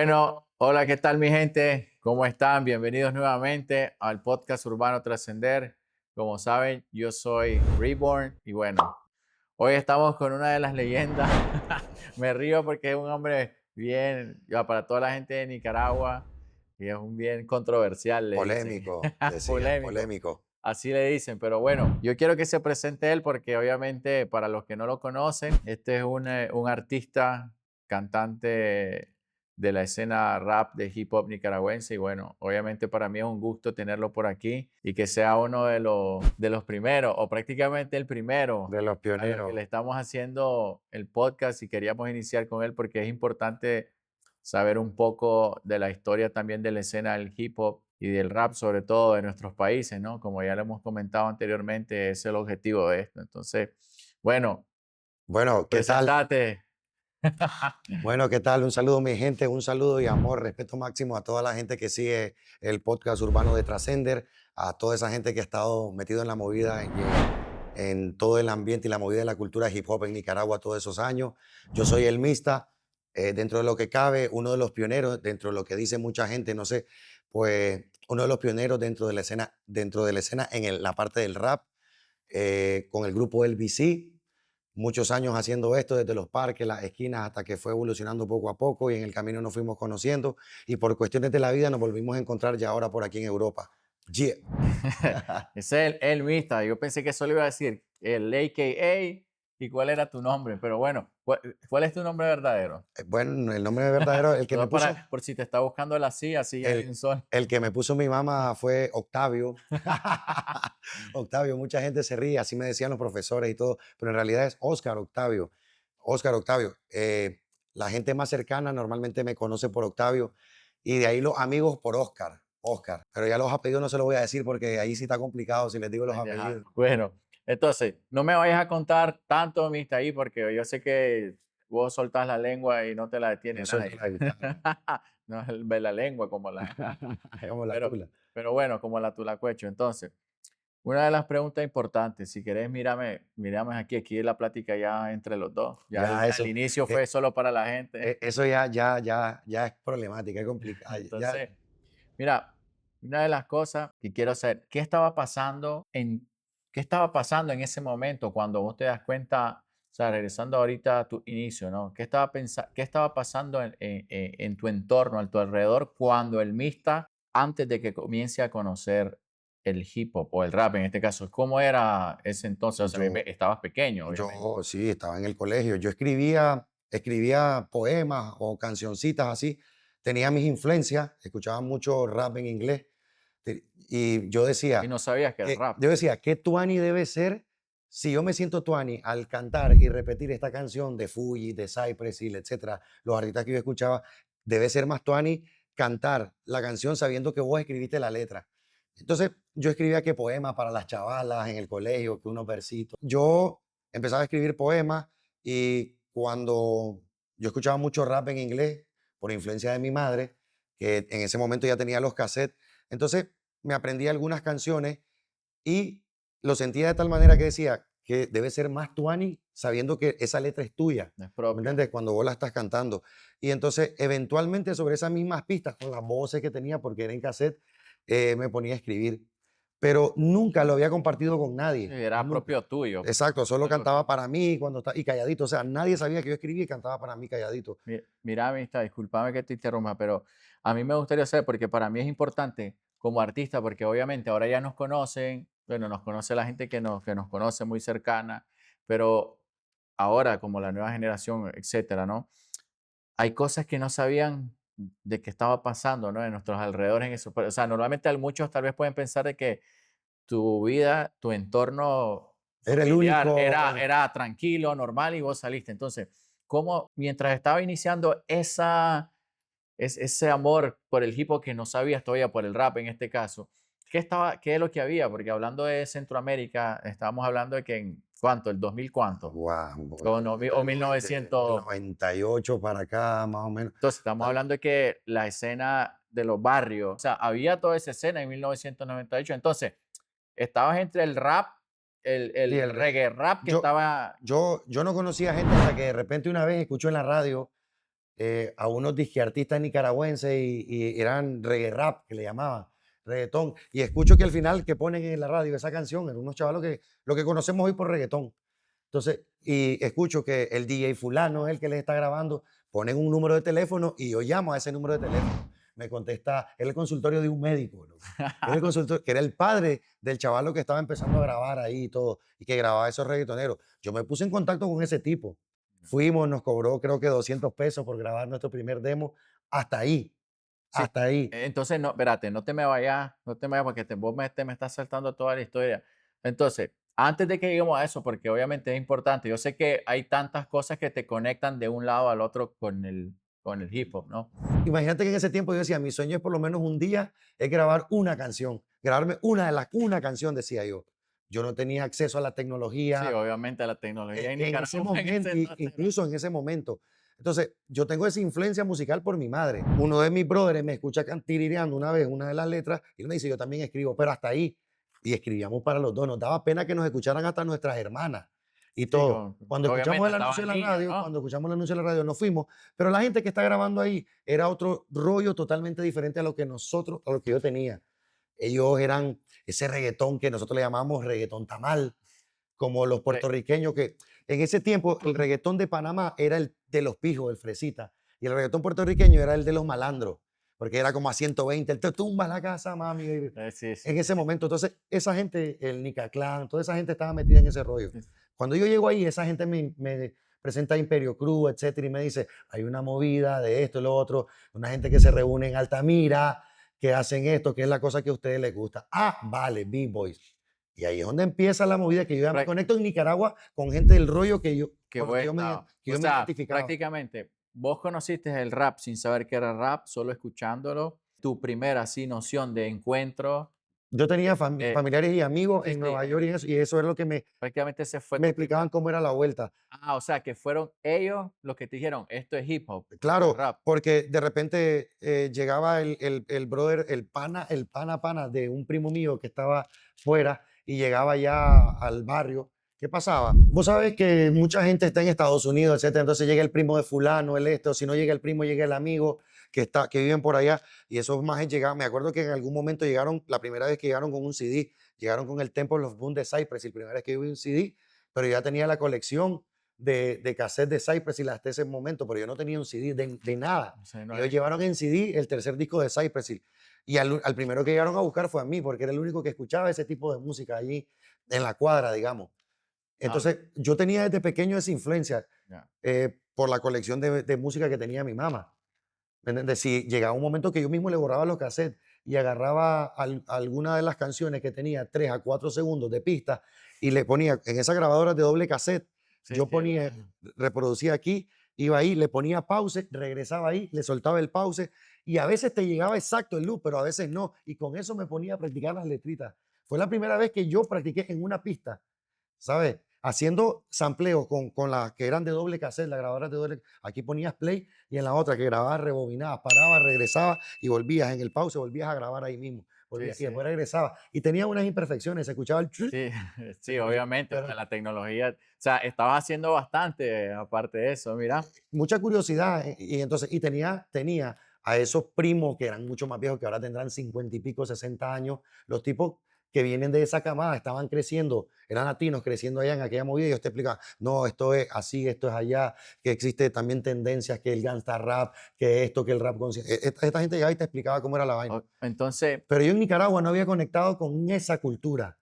Bueno, hola, ¿qué tal mi gente? ¿Cómo están? Bienvenidos nuevamente al podcast Urbano Trascender. Como saben, yo soy Reborn y bueno, hoy estamos con una de las leyendas. Me río porque es un hombre bien, ya para toda la gente de Nicaragua, y es un bien controversial, le dicen. Polémico, decían, Polémico. polémico. Así le dicen, pero bueno, yo quiero que se presente él porque obviamente para los que no lo conocen, este es un artista, cantante de la escena rap de hip hop nicaragüense y bueno, obviamente para mí es un gusto tenerlo por aquí y que sea uno de los primeros o prácticamente el primero De los a lo que pioneros. le estamos haciendo el podcast y queríamos iniciar con él porque es importante saber un poco de la historia también de la escena del hip hop y del rap, sobre todo de nuestros países, ¿no? Como ya lo hemos comentado anteriormente, es el objetivo de esto. Entonces, bueno, Bueno, ¿qué tal? presentate. Bueno, ¿qué tal? Un saludo, mi gente, un saludo y amor, respeto máximo a toda la gente que sigue el podcast urbano de Trascender, a toda esa gente que ha estado metido en la movida, en todo el ambiente y la movida de la cultura hip hop en Nicaragua todos esos años. Yo soy el Mista, dentro de lo que cabe, uno de los pioneros, dentro de lo que dice mucha gente, no sé, pues uno de los pioneros dentro de la escena en la parte del rap, con el grupo LBC, muchos años haciendo esto desde los parques, las esquinas, hasta que fue evolucionando poco a poco y en el camino nos fuimos conociendo y por cuestiones de la vida nos volvimos a encontrar ya ahora por aquí en Europa. Yeah. Ese es el mista. Yo pensé que solo iba a decir el AKA y cuál era tu nombre, pero bueno, ¿cuál es tu nombre verdadero? Bueno, el nombre verdadero, Solo por si te está buscando la CIA, así ya hay el, un sol. el que me puso mi mamá fue Octavio. Octavio, mucha gente se ríe, así me decían los profesores y todo, pero en realidad es Oscar Octavio. Oscar Octavio. La gente más cercana normalmente me conoce por Octavio y de ahí los amigos por Oscar. Oscar. Pero ya los apellidos no se los voy a decir porque ahí sí está complicado si les digo los Ay, apellidos. bueno, entonces, no me vayas a contar tanto, mista, ahí, porque yo sé que vos soltás la lengua y no te la Yo detiene suelto nadie. la guitarra. No es la lengua como la... Como la Pero, tula. pero bueno, como la tulacuecho. Entonces, una de las preguntas importantes, si querés, mírame aquí es la plática ya entre los dos. Ya Ya al eso, inicio eh, fue solo para la gente. eso ya es problemática, es complicado. Ya, Entonces, mira, una de las cosas que quiero saber, qué estaba pasando en ese momento cuando vos te das cuenta, o sea, regresando ahorita a tu inicio, ¿no? Qué estaba pasando en tu entorno, a tu alrededor, cuando el mista, antes de que comience a conocer el hip hop o el rap en este caso? ¿Cómo era ese entonces? O sea, yo, estabas pequeño, obviamente. Yo sí, estaba en el colegio. Yo escribía poemas o cancioncitas así. Tenía mis influencias, escuchaba mucho rap en inglés. Y Y no sabías que era rap. yo decía, ¿qué tuani debe ser si yo me siento tuani al cantar y repetir esta canción de Fuji, de Cypress Hill, etcétera, los artistas que yo escuchaba, debe ser más tuani cantar la canción sabiendo que vos escribiste la letra. Entonces, yo escribía que poemas para las chavalas en el colegio, que unos versitos. Yo empezaba a escribir poemas y cuando yo escuchaba mucho rap en inglés, por influencia de mi madre, que en ese momento ya tenía los cassettes, entonces me aprendí algunas canciones y lo sentía de tal manera que decía que debe ser más tuani sabiendo que esa letra es tuya. No es ¿Me propia. entiendes? Cuando vos la estás cantando. Y entonces, eventualmente, sobre esas mismas pistas, con las voces que tenía, porque era en cassette, me ponía a escribir. Pero nunca lo había compartido con Sí, nadie. era Nunca. propio tuyo, pues. Exacto, solo Algo que cantaba para mí cuando estaba y calladito. O sea, nadie sabía que yo escribía y cantaba para mí calladito. Mira, amistad, discúlpame que te interrumpa, pero a mí me gustaría saber, porque para mí es importante como artista, porque obviamente ahora ya nos conocen, bueno, nos conoce la gente que nos conoce muy cercana, pero ahora como la nueva generación, etcétera, ¿no? Hay cosas que no sabían de qué estaba pasando, ¿no? En nuestros alrededores en eso. O sea, normalmente muchos tal vez pueden pensar de que tu vida, tu entorno Era el familiar único. era tranquilo, normal y vos saliste. Entonces, ¿cómo mientras estaba iniciando ese amor por el hip hop que no sabías todavía, por el rap en este caso, qué es lo que había? Porque hablando de Centroamérica, estábamos hablando de que en, ¿cuánto? ¿El 2000 cuánto? Guau, O del 1900. 98 para acá, más o menos. Entonces, estamos hablando de que la escena de los barrios, o sea, había toda esa escena en 1998. Entonces, estabas entre el rap, Sí, el reggae rap que yo, estaba. yo no conocía gente hasta que de repente una vez escucho en la radio a unos disqueartistas nicaragüenses y eran reggae rap, que le llamaban, reggaetón. Y escucho que al final que ponen en la radio esa canción, eran unos chavalos que lo que conocemos hoy por reggaetón. Entonces, y escucho que el DJ fulano es el que les está grabando, ponen un número de teléfono y yo llamo a ese número de teléfono. Me contesta, era el consultorio de un médico, ¿no? Era el consultorio, que era el padre del chavalo que estaba empezando a grabar ahí y todo, y que grababa esos reggaetoneros. Yo me puse en contacto con ese tipo. Fuimos, nos cobró creo que 200 pesos por grabar nuestro primer demo. Hasta ahí, Sí, hasta ahí. entonces no, espérate, no te me vayas porque te me estás saltando toda la historia. Entonces, antes de que lleguemos a eso, porque obviamente es importante, yo sé que hay tantas cosas que te conectan de un lado al otro con el hip hop, ¿no? Imagínate que en ese tiempo yo decía, mi sueño es por lo menos un día es grabar una canción, grabarme una canción, decía yo. Yo no tenía acceso a la Sí, tecnología obviamente la tecnología en en ese Nicaragua en ese momento, entonces era incluso en ese momento. Entonces, yo tengo esa influencia musical por mi madre. Uno de mis brothers me escucha tirireando una vez una de las letras y él me dice, yo también escribo, pero hasta ahí. Y escribíamos para los dos. Nos daba pena que nos escucharan hasta nuestras hermanas y sí, todo. Cuando escuchamos obviamente el anuncio estabas de la niño, radio, ¿no? cuando escuchamos el anuncio de la radio, nos fuimos. Pero la gente que está grabando ahí era otro rollo totalmente diferente a lo que nosotros, a lo que yo tenía. Ellos eran ese reggaetón que nosotros le llamamos reggaetón tamal, como los Re puertorriqueños, que en ese tiempo el reggaetón de Panamá era el de los pijos, el fresita, y el reggaetón puertorriqueño era el de los malandros, porque era como a 120, el te tumba la casa, mami, baby. sí, sí, En ese sí, momento, entonces, esa gente, el Nica Clan, toda esa gente estaba metida en ese rollo. sí. Cuando yo llego ahí, esa gente me presenta a Imperio Cruz, etcétera, y me dice, hay una movida de esto y lo otro, una gente que se reúne en Altamira, que hacen esto, que es la cosa que a ustedes les gusta. Ah, vale, B-Boys. Y ahí es donde empieza la movida, que yo ya me Prac conecto en Nicaragua con gente del rollo que yo, Qué con lo buen que o yo me sea, identificaba. prácticamente, vos conociste el rap sin saber que era rap, solo escuchándolo. Tu primera, así, noción de encuentro, Yo tenía eh, familiares y amigos sí, en sí, Nueva York y eso era lo que prácticamente ese fue me tu explicaban primer cómo era la vuelta. o sea, que fueron ellos los que te dijeron: "Esto es hip hop, esto es Claro, rap". porque de repente llegaba el brother, el pana de un primo mío que estaba fuera y llegaba ya al barrio. ¿Qué pasaba? Vos sabés que mucha gente está en Estados Unidos, etcétera. Entonces llega el primo de fulano, el esto, si no llega el primo, llega el amigo que viven por allá. Y esos más llegaban. Me acuerdo que en algún momento llegaron, la primera vez que llegaron con un CD, llegaron con el Temple of Boom de Cypress, y la primera vez que yo vi un CD, pero ya tenía la colección de cassette de Cypress y hasta ese momento, pero yo no tenía un CD de nada. O sea, no Ellos había llevaron en CD el tercer disco de Cypress Hill. Y al primero que llegaron a buscar fue a mí, porque era el único que escuchaba ese tipo de música allí en la cuadra, digamos. ah, Entonces, yo tenía desde pequeño esa influencia ya. por la colección de música que tenía mi mamá. ¿Me entiendes? Si llegaba un momento que yo mismo le borraba los cassettes y agarraba alguna de las canciones que tenía 3 a 4 segundos de pista y le ponía en esas grabadoras de doble cassette, Sí, yo sí, ponía, reproducía aquí, iba ahí, le ponía pause, regresaba ahí, le soltaba el pause y a veces te llegaba exacto el loop, pero a veces no. Y con eso me ponía a practicar las letritas. Fue la primera vez que yo practiqué en una pista, ¿sabes? Haciendo sampleo con las que eran de doble cassette, las grabadoras de doble. Aquí ponías play y en la otra que grababas, rebobinabas, parabas, regresabas y volvías en el pause, volvías a grabar ahí mismo. sí, Volvías, y sí, después regresaba. Y tenía unas imperfecciones, se escuchaba el chul, sí, se sí, escuchaba, obviamente, o sea, pero la tecnología, o sea, estabas haciendo bastante aparte de eso, mira. mucha curiosidad. Y entonces, y tenía a esos primos que eran mucho más viejos, que ahora tendrán 50 y pico, 60 años, los tipos que vienen de esa camada, estaban creciendo, eran latinos creciendo allá en aquella movida, y ellos te explicaban, no, esto es así, esto es allá, que existe también tendencias, que el gangsta rap, que esto, que el rap esta gente llegaba y te explicaba cómo era la vaina. Entonces, Pero yo en Nicaragua no había conectado con esa cultura.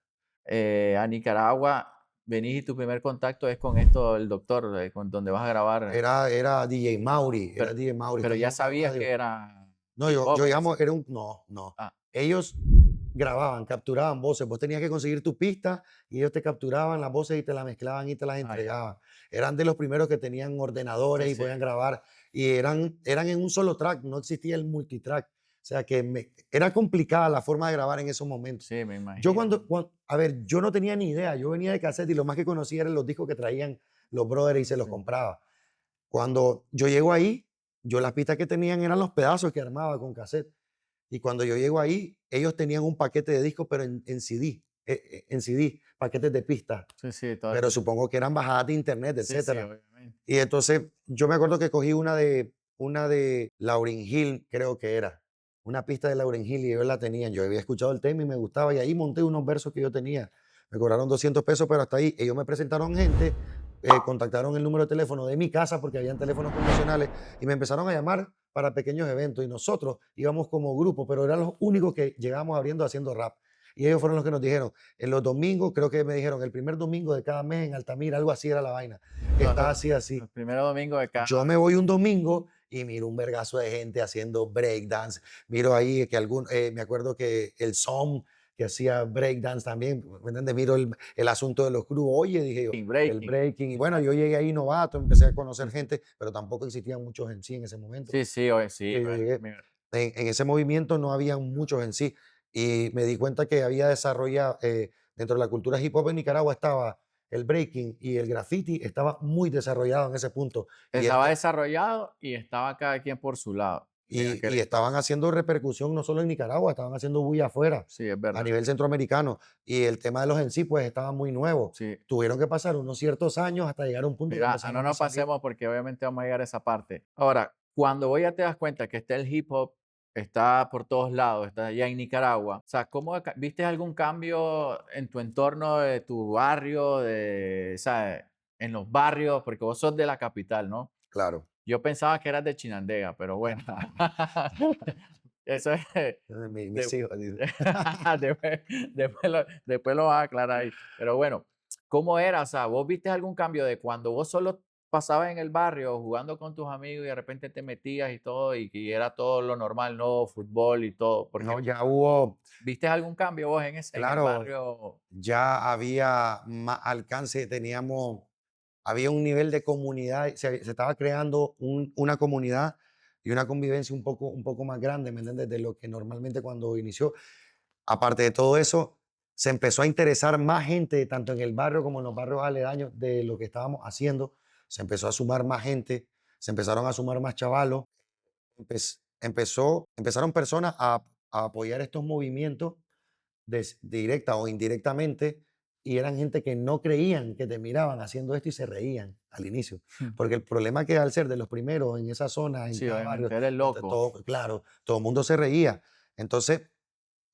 a Nicaragua venís y tu primer contacto es con esto, el doctor, con donde vas a grabar, Era DJ Mauri, pero, era DJ Mauri, pero está ya yendo para la sabías que radio. era No, hip yo hop en ese llamo, era un, no, no. ah, Ellos grababan, capturaban voces. Vos tenías que conseguir tu pista y ellos te capturaban las voces y te las mezclaban y te las ya, entregaban. Eran de los primeros que tenían sí, ordenadores y sí, podían grabar y eran en un solo track, no existía el multitrack. O sea que era complicada la forma de grabar en esos momentos. sí, me Yo imagino. a ver, yo no tenía ni idea, yo venía de cassette y lo más que conocía eran los discos que traían los brothers y se los Sí, compraba. Cuando yo llego ahí, yo las pistas que tenían eran los pedazos que armaba con cassette. Y cuando yo llego ahí, ellos tenían un paquete de discos, pero en CD, en CD, paquetes de pistas. sí, sí, todo Pero eso. supongo que eran bajadas de internet, Sí, sí, etcétera. obviamente. Y entonces yo me acuerdo que cogí una una de Lauryn Hill, creo que era. Una pista de Lauryn Hill y ellos la tenían. Yo había escuchado el tema y me gustaba y ahí monté unos versos que yo tenía. Me cobraron 200 pesos, pero hasta ahí. Ellos me presentaron gente, contactaron el número de teléfono de mi casa porque habían teléfonos convencionales y me empezaron a llamar para pequeños eventos y nosotros íbamos como grupo, pero eran los únicos que llegábamos abriendo haciendo rap. Y ellos fueron los que nos dijeron, en los domingos, creo que me dijeron, el primer domingo de cada mes en Altamira, algo así era la vaina. Está así, así. Los primeros domingos de Yo cada me voy un domingo y miro un vergazo de gente haciendo breakdance. Miro ahí que me acuerdo que el Som que hacía breakdance también, ¿me entiendes? Miro el asunto de los crew. Oye, dije yo, el breaking. breaking. Y bueno, yo llegué ahí novato, empecé a conocer gente, pero tampoco existían muchos en sí en ese momento Sí, sí, oye, sí. que yo llegué. En ese movimiento no había muchos en sí. Y me di cuenta que había desarrollado, dentro de la cultura hip hop en Nicaragua estaba el breaking y el graffiti, estaba muy desarrollado en ese punto. Y Estaba desarrollado y estaba cada quien por su lado. y estaban haciendo repercusión no solo en Nicaragua, estaban haciendo bulla afuera, Sí, es a verdad. nivel centroamericano. Y el tema de los en sí, pues estaba muy nuevo. Sí. Tuvieron que pasar unos ciertos años hasta llegar a un punto que Mira, no empezaron a nos salir. pasemos porque obviamente vamos a llegar a esa parte. Ahora, cuando vos ya te das cuenta que está el hip hop, está por todos lados, está allá en Nicaragua, o sea, viste algún cambio en tu entorno de tu barrio, o sea, en los barrios, porque vos sos de la capital, ¿no? Claro. Yo pensaba que eras de Chinandega, pero bueno. Eso es. Mis de- hijos, dice. después, después lo vas a aclarar ahí. Pero bueno, ¿cómo era? O sea, ¿vos viste algún cambio de cuando vos solo pasabas en el barrio jugando con tus amigos y de repente te metías y todo y era todo lo normal, no fútbol y todo? No, Porque ya hubo, ¿viste algún cambio vos en el claro, barrio? ya había más alcance, había un nivel de comunidad, se estaba creando una comunidad y una convivencia un poco más grande, ¿me entiendes? De lo que normalmente cuando inició. Aparte de todo eso, se empezó a interesar más gente, tanto en el barrio como en los barrios aledaños, de lo que estábamos haciendo. Se empezó a sumar más gente, se empezaron a sumar más chavalos. Empezaron personas a apoyar estos movimientos directa o indirectamente, y eran gente que no creían que te miraban haciendo esto y se reían al inicio. Porque el problema que al ser de los primeros en esa zona, en Sí, cada barrio, obviamente, eres loco. todo, claro, todo el mundo se reía. Entonces,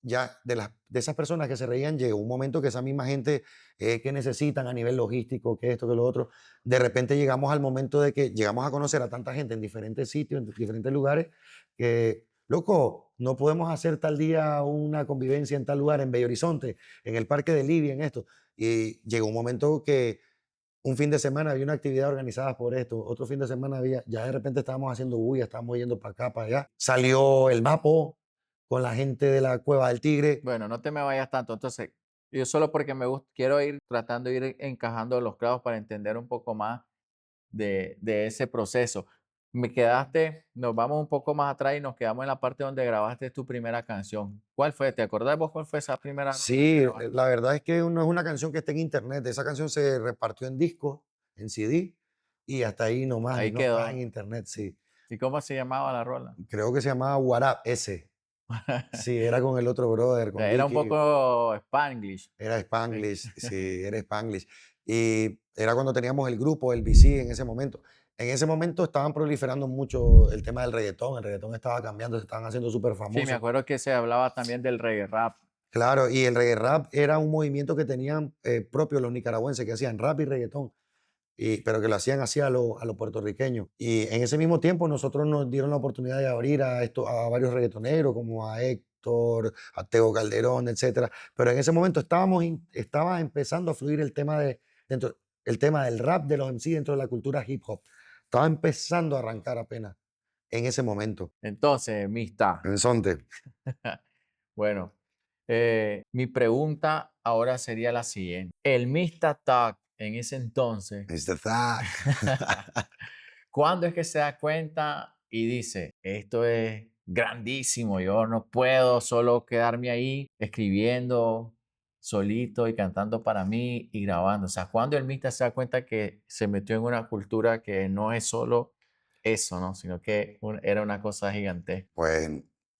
ya de esas personas que se reían, llegó un momento que esa misma gente que necesitan a nivel logístico, que esto, que lo otro, de repente llegamos al momento de que llegamos a conocer a tanta gente en diferentes sitios, en diferentes lugares, que, loco, no podemos hacer tal día una convivencia en tal lugar, en Bello Horizonte, en el Parque de Libia, en esto. Y llegó un momento que un fin de semana había una actividad organizada por esto, otro fin de semana había, ya de repente estábamos haciendo bulla, estábamos yendo para acá, para allá. Salió el Mapo con la gente de la Cueva del Tigre. Bueno, no te me vayas tanto. Entonces, yo solo porque me gusta, quiero ir tratando de ir encajando los clavos para entender un poco más de ese proceso. Nos vamos un poco más atrás y nos quedamos en la parte donde grabaste tu primera canción. ¿Cuál fue? ¿Te acordás vos cuál fue esa primera rola que Sí, grabaste? la verdad es que no es una canción que esté en internet. Esa canción se repartió en discos, en CD, y hasta ahí nomás, y Ahí no está en quedó. internet, sí. ¿Y cómo se llamaba la rola? Creo que se llamaba What Up, ese. Sí, era con el otro brother, con Era un Vicky. poco Spanglish. Era Sí. Spanglish, sí, era Spanglish. Y era cuando teníamos el grupo, el BC, en ese momento. En ese momento estaban proliferando mucho el tema del reggaetón. El reggaetón estaba cambiando, se estaban haciendo súper Sí, me famosos. acuerdo que se hablaba también del reggae rap. Claro, y el reggae rap era un movimiento que tenían propio los nicaragüenses, que hacían rap y reggaetón, pero que lo hacían así a los puertorriqueños. Y en ese mismo tiempo nosotros nos dieron la oportunidad de abrir a varios reggaetoneros, como a Héctor, a Tego Calderón, etcétera. Pero en ese momento estaba empezando a fluir el tema del rap de los MC dentro de la cultura hip hop. Estaba empezando a arrancar apenas en ese momento. Entonces, Mista. En Sonte. Bueno, mi pregunta ahora sería la siguiente. El Mista Talk en ese entonces, Mr. Thug. ¿cuándo es que se da cuenta y dice, esto es grandísimo, yo no puedo solo quedarme ahí escribiendo solito y cantando para mí y grabando? O sea, ¿cuándo el Mista se da cuenta que se metió en una cultura que no es solo eso, ¿no? Sino que era una cosa gigante? Pues,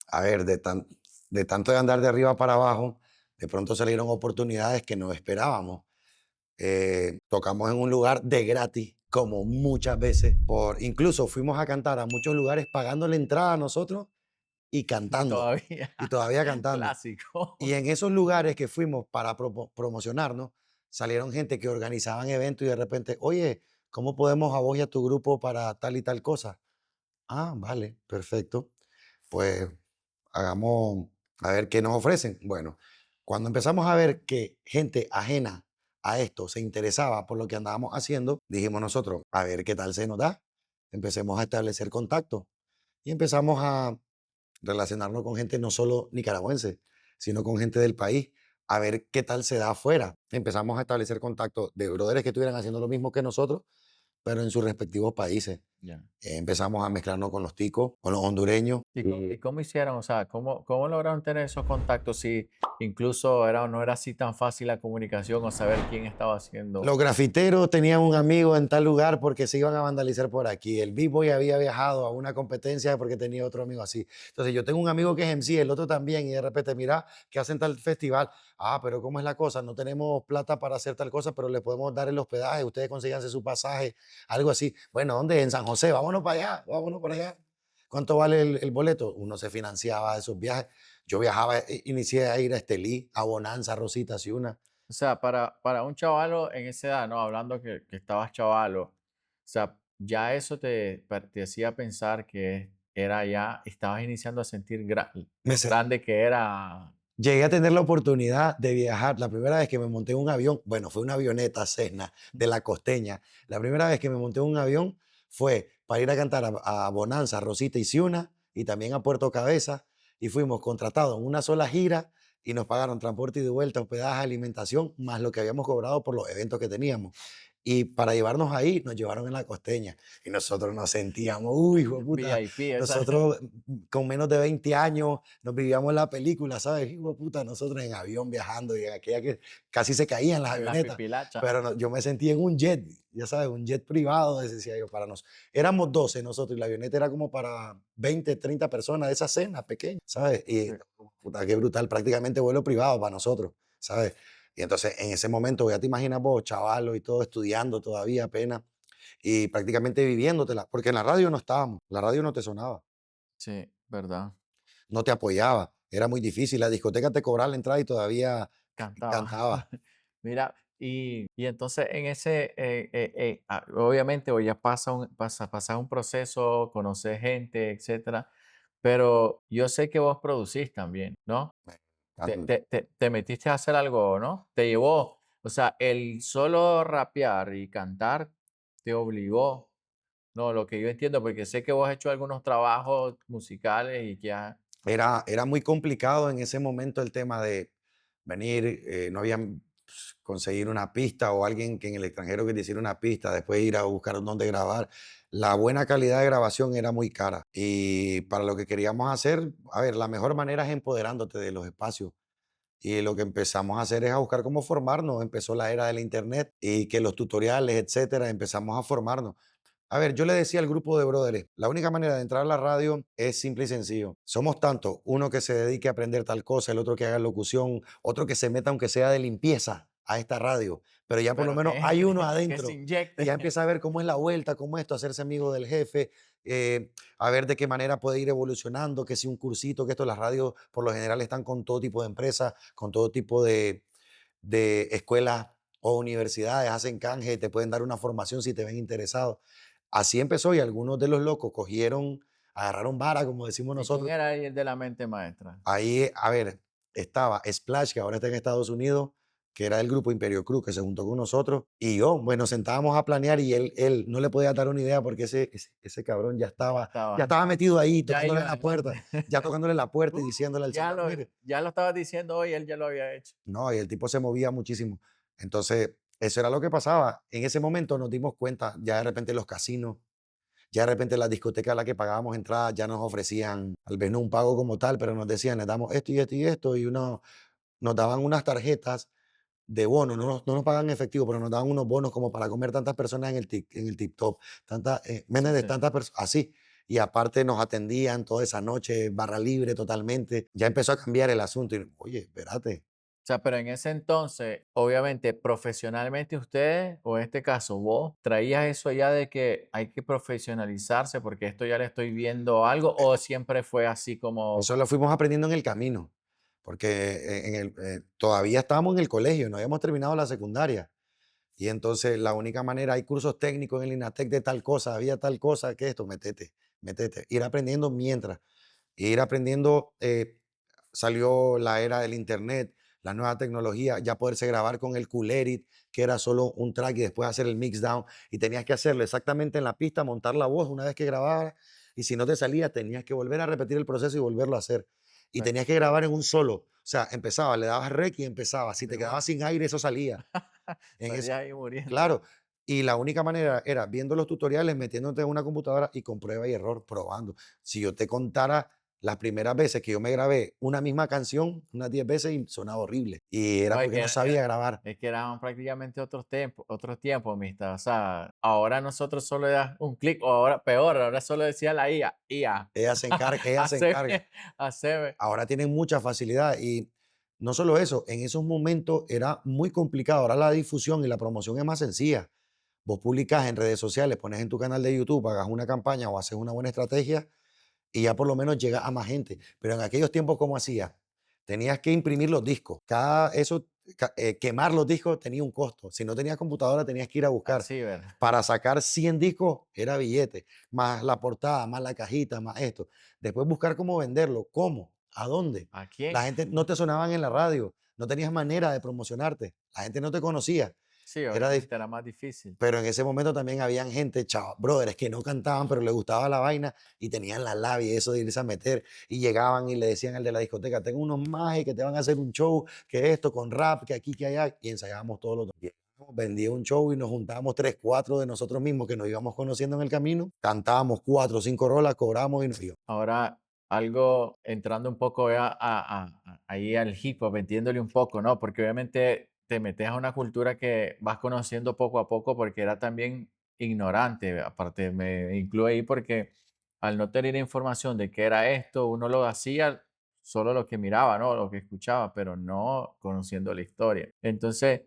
a ver, de tanto de andar de arriba para abajo, de pronto salieron oportunidades que no esperábamos. Tocamos en un lugar de gratis, como muchas veces. Incluso fuimos a cantar a muchos lugares pagando la entrada a nosotros y Y cantando, todavía, y todavía cantando. clásico. Y en esos lugares que fuimos para promocionarnos, salieron gente que organizaban eventos y de repente, oye, ¿cómo podemos a vos y a tu grupo para tal y tal cosa? Ah, vale, perfecto. Pues hagamos a ver qué nos ofrecen. Bueno, cuando empezamos a ver que gente ajena a esto se interesaba por lo que andábamos haciendo, dijimos nosotros, a ver qué tal se nos da. Empecemos a establecer contacto y empezamos a relacionarnos con gente no solo nicaragüense, sino con gente del país, a ver qué tal se da afuera. Empezamos a establecer contacto de brothers que estuvieran haciendo lo mismo que nosotros, pero en sus respectivos países. Ya. Empezamos a mezclarnos con los ticos, con los hondureños. ¿Y cómo hicieron? O sea, ¿cómo lograron tener esos contactos si incluso no era así tan fácil la comunicación o saber quién estaba haciendo? Los grafiteros tenían un amigo en tal lugar porque se iban a vandalizar por aquí. El B-Boy había viajado a una competencia porque tenía otro amigo así. Entonces yo tengo un amigo que es MC, el otro también, y de repente, mira, que hacen tal festival. Ah, pero ¿cómo es la cosa? No tenemos plata para hacer tal cosa, pero le podemos dar el hospedaje, ustedes consíganse su pasaje, algo así. Bueno, ¿dónde? En San José, vámonos para allá, vámonos para allá. ¿Cuánto vale el boleto? Uno se financiaba esos viajes. Yo viajaba, inicié a ir a Estelí, a Bonanza, Rosita, Ciuna. O sea, para un chavalo en esa edad, ¿no? Hablando que estabas chavalo, o sea, ya eso te hacía pensar que era ya, estabas iniciando a sentir Me, lo grande que era. Llegué a tener la oportunidad de viajar. La primera vez que me monté en un avión, bueno, fue una avioneta Cessna de la Costeña. La primera vez que me monté en un avión fue para ir a cantar a Bonanza, Rosita y Ciuna, y también a Puerto Cabeza. Y fuimos contratados en una sola gira y nos pagaron transporte y de vuelta, hospedaje, alimentación, más lo que habíamos cobrado por los eventos que teníamos. Y para llevarnos ahí, nos llevaron en la Costeña. Y nosotros nos sentíamos, uy, hijo de puta, VIP, esa. nosotros con menos de 20 años nos vivíamos la película, ¿sabes? Hijo de puta, nosotros en avión viajando y en aquella que casi se caían las En las avionetas, pipilachas. pero yo me sentí en un jet, ya sabes, un jet privado, decía yo, para nosotros. Éramos 12 nosotros y la avioneta era como para 20, 30 personas de esa cena pequeña, ¿sabes? Y Sí. puta, qué brutal, prácticamente vuelo privado para nosotros, ¿sabes? Y entonces en ese momento, ya te imaginas vos, chavalo y todo, estudiando todavía apenas y prácticamente viviéndotela, porque en la radio no estábamos, la radio no te sonaba, Sí, ¿verdad? no te apoyaba, era muy difícil, la discoteca te cobraba la entrada y todavía Cantaba. cantaba. Mira, y entonces en ese, obviamente, hoy ya pasas un proceso, conoces gente, etcétera, pero yo sé que vos producís también, ¿no? Te metiste a hacer algo, ¿no? Te llevó, o sea, el solo rapear y cantar te obligó, no, lo que yo entiendo, porque sé que vos has hecho algunos trabajos musicales y que has. Era muy complicado en ese momento el tema de venir, no había conseguir una pista o alguien que en el extranjero que te hiciera una pista, después ir a buscar dónde grabar. La buena calidad de grabación era muy cara y para lo que queríamos hacer, a ver, la mejor manera es empoderándote de los espacios. Y lo que empezamos a hacer es a buscar cómo formarnos. Empezó la era del internet y que los tutoriales, etcétera, empezamos a formarnos. A ver, yo le decía al grupo de brothers, la única manera de entrar a la radio es simple y sencillo. Somos tantos, uno que se dedique a aprender tal cosa, el otro que haga locución, otro que se meta aunque sea de limpieza a esta radio, pero ya por lo Pero menos hay uno que se adentro y ya inyecte. empieza a ver cómo es la vuelta, cómo es esto, hacerse amigo del jefe, a ver de qué manera puede ir evolucionando, que si un cursito, que esto, las radios por lo general están con todo tipo de empresas, con todo tipo de escuelas o universidades, hacen canje, te pueden dar una formación si te ven interesado. Así empezó y algunos de los locos cogieron, agarraron vara, como decimos ¿Y quién nosotros. era ahí el de la mente maestra? Ahí, a ver, estaba Splash, que ahora está en Estados Unidos, que era del grupo Imperio Cruz, que se juntó con nosotros, y yo, bueno, nos sentábamos a planear y él no le podía dar una idea porque ese cabrón Ya ya estaba. estaba metido ahí, Ya tocándole iba en la adelante. puerta, ya tocándole en la puerta y Uh, diciéndole al señor, mire, ya lo estabas diciendo hoy, él ya lo había hecho. no, y el tipo se movía muchísimo. Entonces, eso era lo que pasaba. En ese momento nos dimos cuenta, ya de repente los casinos, ya de repente las discotecas a las que pagábamos entradas ya nos ofrecían, tal vez no un pago como tal, pero nos decían, les damos esto y esto y esto, y nos daban unas tarjetas de bono, no nos pagan en efectivo, pero nos daban unos bonos como para comer tantas personas en el tip top, Sí, menes de sí. tantas personas, así. Y aparte nos atendían toda esa noche, barra libre totalmente. Ya empezó a cambiar el asunto. Y, oye, espérate, O sea, pero en ese entonces, obviamente, profesionalmente ustedes, o en este caso vos, traías eso ya de que hay que profesionalizarse porque esto ya le estoy viendo algo, o siempre fue así como, Eso lo fuimos aprendiendo en el camino, porque todavía estábamos en el colegio, no habíamos terminado la secundaria. Y entonces la única manera, hay cursos técnicos en el INATEC de tal cosa, había tal cosa, que esto, métete, métete. Ir aprendiendo mientras, ir aprendiendo, salió la era del internet, la nueva tecnología, ya poderse grabar con el Cool Edit, que era solo un track y después hacer el mix down, y tenías que hacerlo exactamente en la pista, montar la voz una vez que grababas, y si no te salía, tenías que volver a repetir el proceso y volverlo a hacer. Y pues, tenías que grabar en un solo, o sea, empezaba, le dabas rec y empezaba. Si de te una, quedabas sin aire, eso salía. En salías eso, ahí muriendo. claro. Y la única manera era viendo los tutoriales, metiéndote en una computadora y con prueba y error, probando. Si yo te contara las primeras veces que yo me grabé una misma canción, unas 10 veces y sonaba horrible. Y era No, porque no sabía grabar. es que eran prácticamente otros tiempos, amistad. O sea, ahora nosotros solo das un clic, o ahora peor, ahora solo decía la IA, IA, Ella se encarga, ella se haceme, encarga. haceme. Ahora tienen mucha facilidad y no solo eso, en esos momentos era muy complicado. Ahora la difusión y la promoción es más sencilla. Vos publicás en redes sociales, pones en tu canal de YouTube, hagas una campaña o haces una buena estrategia y ya por lo menos llega a más gente. Pero en aquellos tiempos, ¿cómo hacías? Tenías que imprimir los discos. Quemar los discos tenía un costo. Si no tenías computadora, tenías que ir a Al buscar. ciber. Para sacar 100 discos era billete, más la portada, más la cajita, más esto. Después buscar cómo venderlo, cómo, a dónde. ¿A La quién? gente no te sonaban en la radio, no tenías manera de promocionarte, la gente no te conocía. Sí, Era dif- obviamente era más difícil. pero en ese momento también habían gente, chao, brothers, que no cantaban, pero les gustaba la vaina y tenían la labia y eso de irse a meter. Y llegaban y le decían al de la discoteca: tengo unos majes que te van a hacer un show, que esto, con rap, que aquí, que allá. Y ensayábamos todos los días. Vendía un show y nos juntábamos 3 4 de nosotros mismos que nos íbamos conociendo en el camino. Cantábamos 4 o 5 rolas, cobramos y nos íbamos. Ahora, algo entrando un poco ya ahí al hip hop, metiéndole un poco, ¿no? Porque obviamente te metes a una cultura que vas conociendo poco a poco porque era también ignorante. Aparte, me incluye ahí porque al no tener información de qué era esto, uno lo hacía solo lo que miraba, ¿no? Lo que escuchaba, pero no conociendo la historia. Entonces,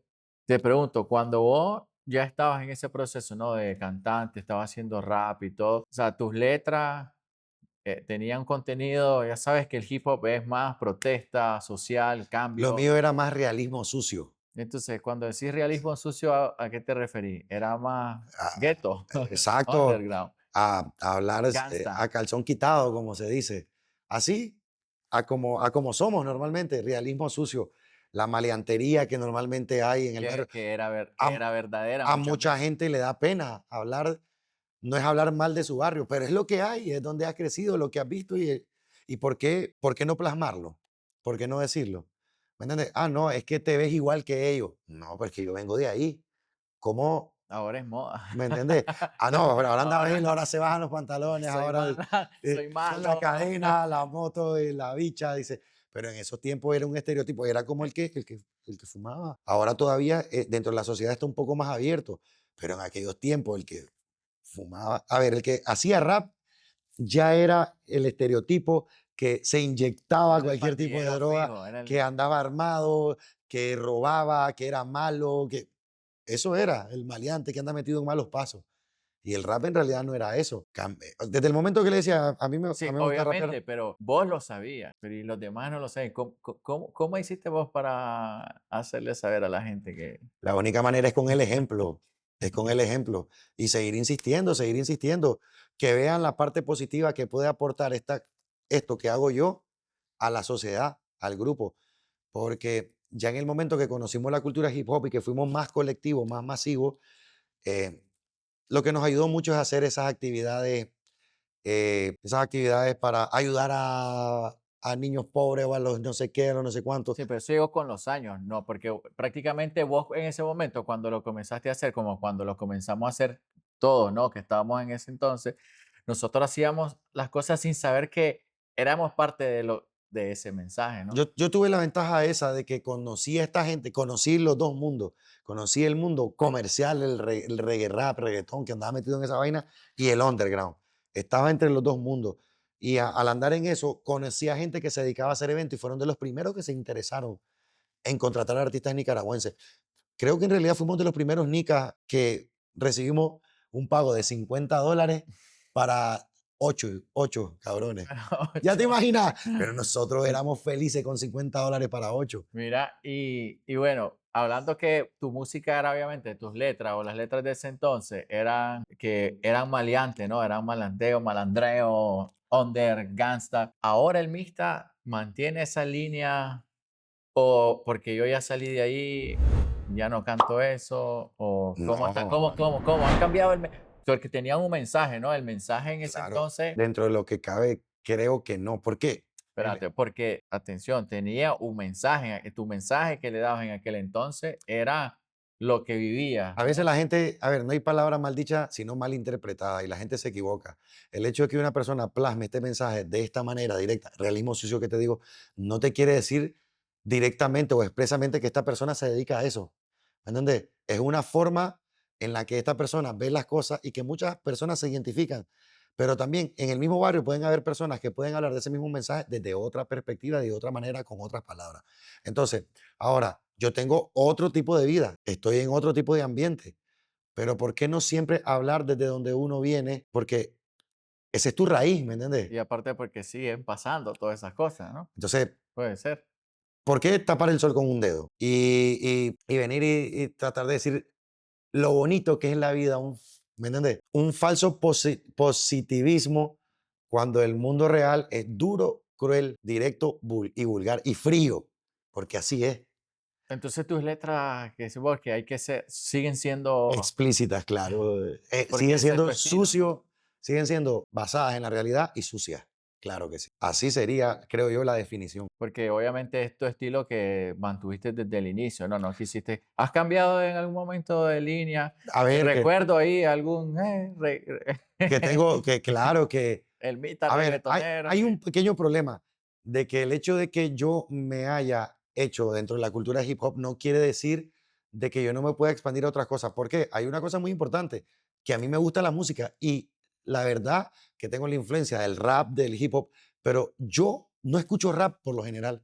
te pregunto, cuando vos ya estabas en ese proceso, ¿no? De cantante, estabas haciendo rap y todo, o sea, tus letras tenía un contenido, ya sabes que el hip hop es más protesta social, Lo cambio. mío era más realismo sucio. Entonces, cuando decís realismo sucio, ¿a qué te referís? Era más Ah, ghetto, exacto. underground, A hablar a gangsta. calzón quitado, como se dice. Así, a como somos normalmente, realismo sucio, la maleantería que normalmente hay en el barrio. Que A, era verdadera a muchas mucha veces. gente le da pena hablar, no es hablar mal de su barrio, pero es lo que hay, es donde has crecido, lo que has visto y ¿por qué no plasmarlo? ¿Por qué no decirlo? ¿Me entiendes? Ah, no, es que te ves igual que ellos. No, porque yo vengo de ahí. ¿Cómo? Ahora es moda. ¿Me entendés? Ah, no, ahora anda Ahora bien, ahora se bajan los pantalones, soy ahora malo, soy con la malo. cadena, la moto y la bicha, dice. Pero en esos tiempos era un estereotipo, era como el que fumaba. Ahora todavía dentro de la sociedad está un poco más abierto, pero en aquellos tiempos el que fumaba, a ver, el que hacía rap ya era el estereotipo que se inyectaba Era el cualquier tipo de pandillero droga, fijo, era que el... andaba armado, que robaba, que era malo, que eso era el maleante que anda metido en malos pasos. Y el rap en realidad no era eso. Desde el momento que le decía, a Sí, mí me gusta rapear, obviamente, pero vos lo sabías, pero y los demás no lo saben. ¿Cómo hiciste vos para hacerle saber a la gente que la única manera es con el ejemplo, es con el ejemplo. Y seguir insistiendo, que vean la parte positiva que puede aportar esto que hago yo a la sociedad, al grupo. Porque ya en el momento que conocimos la cultura hip hop y que fuimos más colectivos, más masivos, eh, lo que nos ayudó mucho es hacer esas actividades para ayudar a niños pobres o a los no sé qué, a los no sé cuántos. sí, pero eso llegó con los años, no, porque prácticamente vos en ese momento, cuando lo comenzaste a hacer, como cuando lo comenzamos a hacer todos, ¿no? Que estábamos en ese entonces, nosotros hacíamos las cosas sin saber que éramos parte de ese mensaje, ¿no? Yo tuve la ventaja esa de que conocí a esta gente, conocí los dos mundos. Conocí el mundo comercial, el reggae rap, reggaetón, que andaba metido en esa vaina, y el underground. Estaba entre los dos mundos. Y al andar en eso, conocí a gente que se dedicaba a hacer eventos y fueron de los primeros que se interesaron en contratar artistas nicaragüenses. Creo que en realidad fuimos de los primeros nicas que recibimos un pago de $50 para ocho cabrones. Ya te Ocho. imaginas, pero nosotros éramos felices con $50 para 8. Mira, y bueno, hablando que tu música era obviamente tus letras o las letras de ese entonces eran maleantes, ¿no? Eran malanteo, malandreo, under, gangsta. Ahora el Mixta mantiene esa línea o porque yo ya salí de ahí, ya no canto eso, o cómo está, No, cómo han cambiado porque tenían un mensaje, ¿no? El mensaje en ese claro, entonces. dentro de lo que cabe, creo que no. ¿Por qué? Espérate, porque, atención, tenía un mensaje, tu mensaje que le dabas en aquel entonces era lo que vivías, A veces ¿no? la gente, a ver, no hay palabra mal dicha, sino mal interpretada y la gente se equivoca. El hecho de que una persona plasme este mensaje de esta manera directa, realismo sucio que te digo, no te quiere decir directamente o expresamente que esta persona se dedica a eso. ¿Me entiendes? Es una forma en la que esta persona ve las cosas y que muchas personas se identifican. Pero también en el mismo barrio pueden haber personas que pueden hablar de ese mismo mensaje desde otra perspectiva, de otra manera, con otras palabras. Entonces, ahora, yo tengo otro tipo de vida, estoy en otro tipo de ambiente, pero ¿por qué no siempre hablar desde donde uno viene? Porque esa es tu raíz, ¿me entiendes? Y aparte porque siguen pasando todas esas cosas, ¿no? Entonces, Puede ser. ¿por qué tapar el sol con un dedo? Y venir y tratar de decir lo bonito que es la vida, ¿me entiendes? Un falso positivismo cuando el mundo real es duro, cruel, directo y vulgar y frío, porque así es. Entonces tus letras que decimos que hay que ser, siguen siendo, Explícitas, claro. porque Siguen ese es tu siendo estilo, sucios, siguen siendo basadas en la realidad y sucias. Claro que sí. Así sería, creo yo, la definición. porque obviamente es tu estilo que mantuviste desde el inicio, ¿no? No quisiste, ¿has cambiado en algún momento de línea? A ver, Recuerdo ahí algún, que tengo, que claro que, el Mita a ver, reggaetonero. hay un pequeño problema de que el hecho de que yo me haya hecho dentro de la cultura hip hop no quiere decir de que yo no me pueda expandir a otras cosas. ¿Por qué? Hay una cosa muy importante, que a mí me gusta la música y la verdad que tengo la influencia del rap, del hip hop, pero yo no escucho rap por lo general.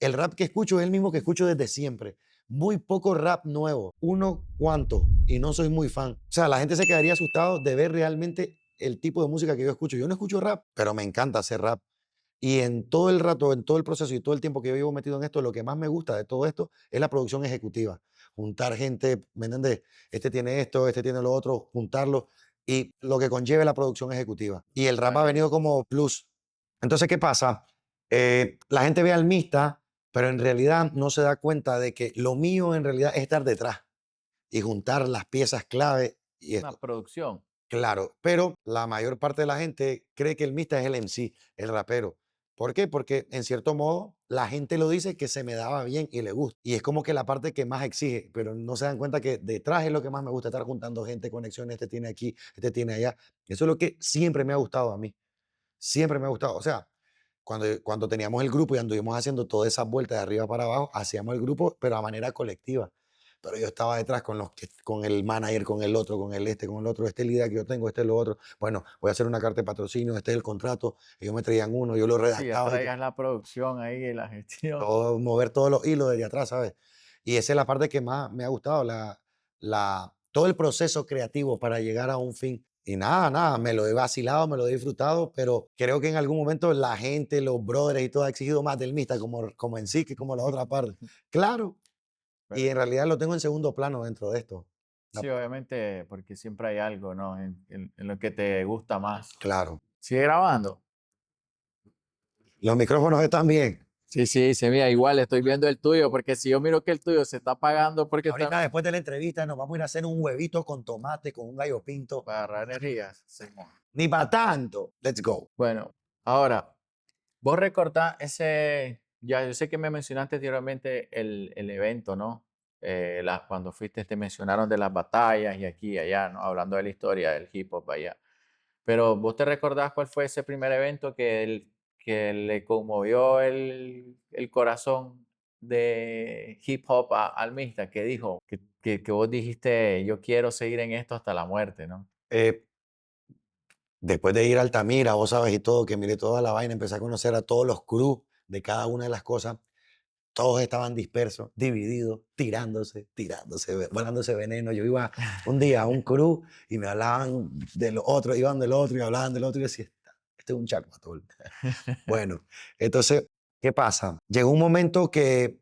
El rap que escucho es el mismo que escucho desde siempre. Muy poco rap nuevo, uno cuanto, y no soy muy fan. O sea, la gente se quedaría asustado de ver realmente el tipo de música que yo escucho. Yo no escucho rap, pero me encanta hacer rap. Y en todo el rato, en todo el proceso y todo el tiempo que yo llevo metido en esto, lo que más me gusta de todo esto es la producción ejecutiva. Juntar gente, ¿me entiendes? Este tiene esto, este tiene lo otro, juntarlo y lo que conlleve la producción ejecutiva. Y el O rap sea ha que venido como plus. Entonces, ¿qué pasa? La gente ve al mixta, pero en realidad no se da cuenta de que lo mío en realidad es estar detrás y juntar las piezas clave y una esto. producción. Claro, pero la mayor parte de la gente cree que el mixta es el MC, el rapero. ¿Por qué? Porque en cierto modo la gente lo dice que se me daba bien y le gusta. Y es como que la parte que más exige, pero no se dan cuenta que detrás es lo que más me gusta, estar juntando gente, conexiones, este tiene aquí, este tiene allá. Eso es lo que siempre me ha gustado a mí. Siempre me ha gustado. O sea, cuando teníamos el grupo y anduvimos haciendo todas esas vueltas de arriba para abajo, hacíamos el grupo, pero a manera colectiva. Pero yo estaba detrás con el manager, con el otro, con el este, con el otro. Esta es la idea que yo tengo, este es lo otro. Bueno, voy a hacer una carta de patrocinio, este es el contrato. Ellos me traían uno, yo lo Sí, ya redactaba y traigas la producción ahí y la gestión. todo, mover todos los hilos desde atrás, ¿sabes? Y esa es la parte que más me ha gustado, todo el proceso creativo para llegar a un fin. Y nada, me lo he vacilado, me lo he disfrutado, pero creo que en algún momento la gente, los brothers y todo ha exigido más del Mista, como en sí, que como la otra parte. Claro, y Pero en realidad lo tengo en segundo plano dentro de esto. La sí, pa- obviamente, porque siempre hay algo, ¿no? En lo que te gusta más. Claro. ¿Sigue grabando? Los micrófonos están bien. Sí, sí, se mira igual, estoy viendo el tuyo, porque si yo miro que el tuyo se está apagando porque está Ahorita después de la entrevista nos vamos a ir a hacer un huevito con tomate, con un gallo pinto. para agarrar energías. Simón. Ni para tanto. Let's go. Bueno, ahora, vos recordás ese, ya yo sé que me mencionaste anteriormente el evento, ¿no? Cuando fuiste, te mencionaron de las batallas y aquí y allá, ¿no? Hablando de la historia del hip hop allá. Pero ¿vos te recordás cuál fue ese primer evento que le conmovió el corazón de hip hop al Mixta? Que dijo, que vos dijiste, yo quiero seguir en esto hasta la muerte, ¿no? Eh, Después de ir a Altamira, vos sabes, y todo, que miré toda la vaina, empecé a conocer a todos los crews de cada una de las cosas. todos estaban dispersos, divididos, volándose veneno. Yo iba un día a un crew y me hablaban de lo otro, iban del otro y hablaban del otro y yo decía, este es un chacmatol. Bueno, entonces, ¿qué pasa? Llegó un momento que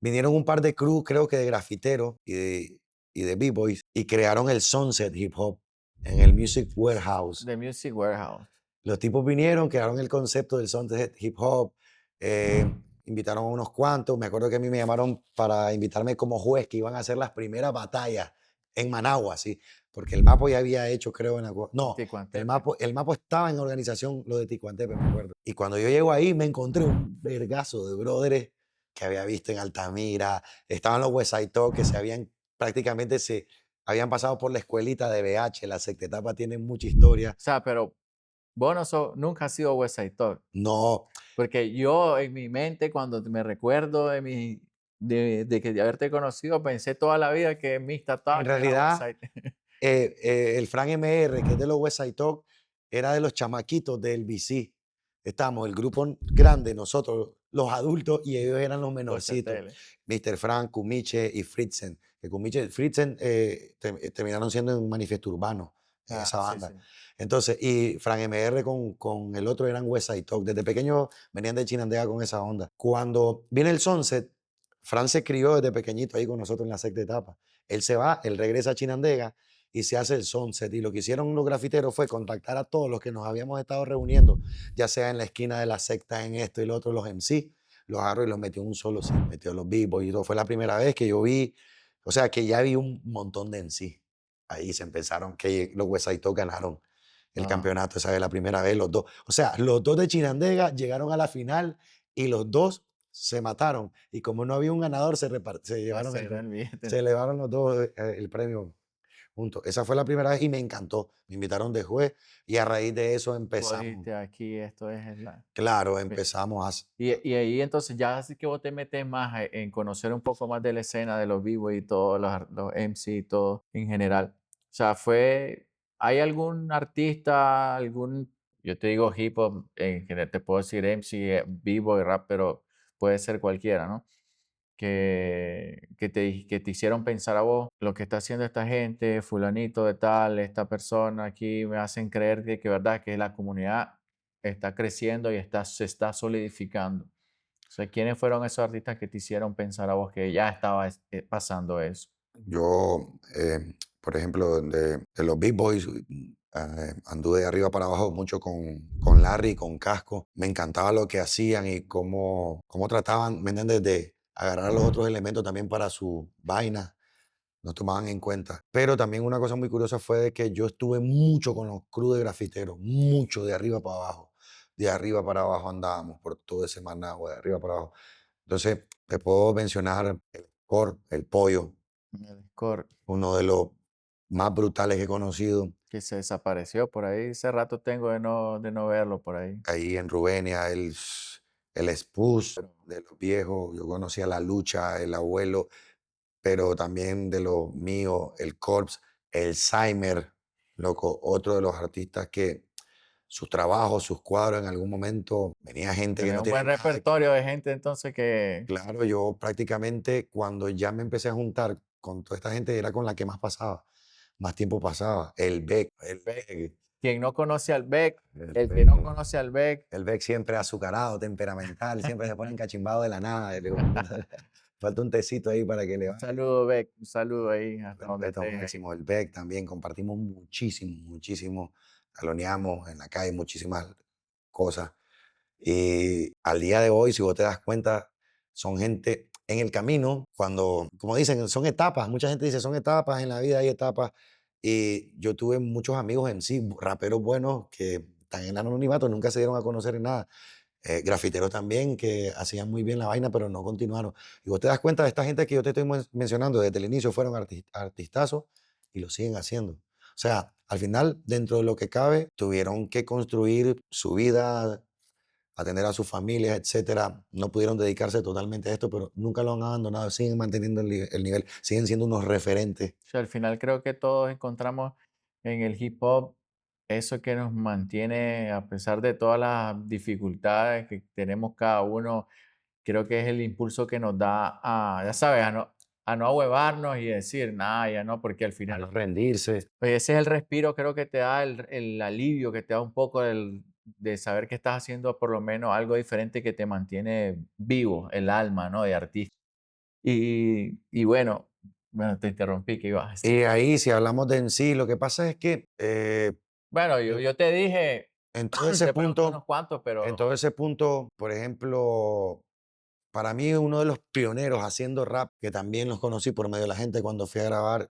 vinieron un par de crew, creo que de grafiteros y de b-boys, y crearon el Sunset Hip Hop en el Music Warehouse. The Music Warehouse. Los tipos vinieron, crearon el concepto del Sunset Hip Hop, invitaron a unos cuantos. Me acuerdo que a mí me llamaron para invitarme como juez, que iban a hacer las primeras batallas en Managua, sí, porque el Mapo ya había hecho, creo, no, Ticuantepe. El Mapo estaba en organización, lo de Ticuantepe, me acuerdo. Y cuando yo llego ahí, me encontré un vergazo de brothers que había visto en Altamira. Estaban los West Side Talk, que prácticamente se habían pasado por la escuelita de BH. La sectetapa tiene mucha historia. O sea, pero vos nunca has sido West Side Talk. No, Porque yo en mi mente, cuando me recuerdo de haberte conocido, pensé toda la vida que Mr. en Talk era West realidad, Side. el Fran MR, que es de los West Side Talk, era de los chamaquitos del BC. Estamos, el grupo grande, nosotros, los adultos, y ellos eran los Los menorcitos. chateles. Mr. Frank, Kumiche y Fritzen. Que Kumiche, Fritzen terminaron siendo en un manifiesto urbano en Ah, esa sí, banda. sí. Entonces, y Fran MR con el otro eran West Side Talk. Desde pequeños venían de Chinandega con esa onda. Cuando viene el Sunset, Fran se crió desde pequeñito ahí con nosotros en la sexta etapa. Él se va, él regresa a Chinandega y se hace el Sunset. Y lo que hicieron los grafiteros fue contactar a todos los que nos habíamos estado reuniendo, ya sea en la esquina de la secta, en esto y lo otro, los MC, los agarró y los metió en un solo sitio, metió los b-boys y todo. Fue la primera vez que yo vi, o sea, que ya vi un montón de MC. Ahí se empezaron, que los West Side Top ganaron el Ah, campeonato, esa es la primera vez, los dos. O sea, los dos de Chinandega llegaron a la final y los dos se mataron. Y como no había un ganador, se llevaron ese era el billete. se llevaron los dos el premio juntos. Esa fue la primera vez y me encantó. Me invitaron de juez y a raíz de eso Vos empezamos. dijiste, aquí esto es la... Claro, Ve. empezamos Y ahí entonces ya así que vos te metes más en conocer un poco más de la escena de los vivos y todos los MC y todo en general. O sea, ¿hay algún artista, yo te digo hip hop, en general, te puedo decir MC, vivo y rap, pero puede ser cualquiera, ¿no? Que te hicieron pensar a vos, lo que está haciendo esta gente, fulanito de tal, esta persona aquí, me hacen creer que verdad que la comunidad está creciendo y se está solidificando. O sea, ¿quiénes fueron esos artistas que te hicieron pensar a vos que ya estaba pasando eso? yo, por ejemplo, de los Big Boys, anduve de arriba para abajo mucho con Larry, con Casco. Me encantaba lo que hacían y cómo trataban, ¿me entiendes? De agarrar los otros elementos también para su vaina. Nos tomaban en cuenta. Pero también una cosa muy curiosa fue de que yo estuve mucho con los crew de grafiteros, mucho de arriba para abajo. De arriba para abajo andábamos por todo ese Managua, de arriba para abajo. Entonces, te puedo mencionar el Cor, el Pollo, El score uno de los más brutales que he conocido que se desapareció por ahí, hace rato tengo de no verlo por ahí. ahí en Rubenia, el Spuz de los viejos. Yo conocía La Lucha, el abuelo, pero también de los míos, el Corps, el Cymer, loco, otro de los artistas que sus trabajos, sus cuadros, en algún momento venía gente que Tenés no un tenía buen nada que repertorio de gente entonces que claro, yo prácticamente cuando ya me empecé a juntar con toda esta gente era con la que más pasaba, más tiempo pasaba. quien no conoce al Beck, El el que Beck, no conoce al Beck, el Beck siempre azucarado, temperamental, siempre se pone encachimbado de la nada. Le digo, falta un tecito ahí para que le un baje. saludo Beck, un saludo ahí hasta donde Respeto estés ahí. máximo, el Beck también, compartimos muchísimo, muchísimo, taloneamos en la calle muchísimas cosas. Y al día de hoy, si vos te das cuenta, son gente en el camino, cuando, como dicen, son etapas, mucha gente dice, son etapas, en la vida hay etapas. Y yo tuve muchos amigos en sí, raperos buenos que están en el anonimato, nunca se dieron a conocer en nada. Grafiteros también que hacían muy bien la vaina, pero no continuaron. Y vos te das cuenta de esta gente que yo te estoy mencionando desde el inicio, fueron artistazos y lo siguen haciendo. O sea, al final, dentro de lo que cabe, tuvieron que construir su vida, atender a sus familias, etcétera. No pudieron dedicarse totalmente a esto, pero nunca lo han abandonado, siguen manteniendo el nivel, siguen siendo unos referentes. O sea, al final creo que todos encontramos en el hip hop eso que nos mantiene, a pesar de todas las dificultades que tenemos cada uno, creo que es el impulso que nos da a, ya sabes, a no ahuevarnos y decir, nada, ya no, porque al A final, no rendirse. pues ese es el respiro, creo que te da el alivio, que te da un poco de saber que estás haciendo por lo menos algo diferente que te mantiene vivo el alma, ¿no? De artista. Y bueno, te interrumpí, ¿qué ibas a decir? Y ahí, si hablamos de en sí, lo que pasa es que Bueno, yo yo te dije, en todo ese te pregunté punto, unos cuantos, en pero todo ese punto, por ejemplo, para mí uno de los pioneros haciendo rap, que también los conocí por medio de la gente cuando fui a grabar,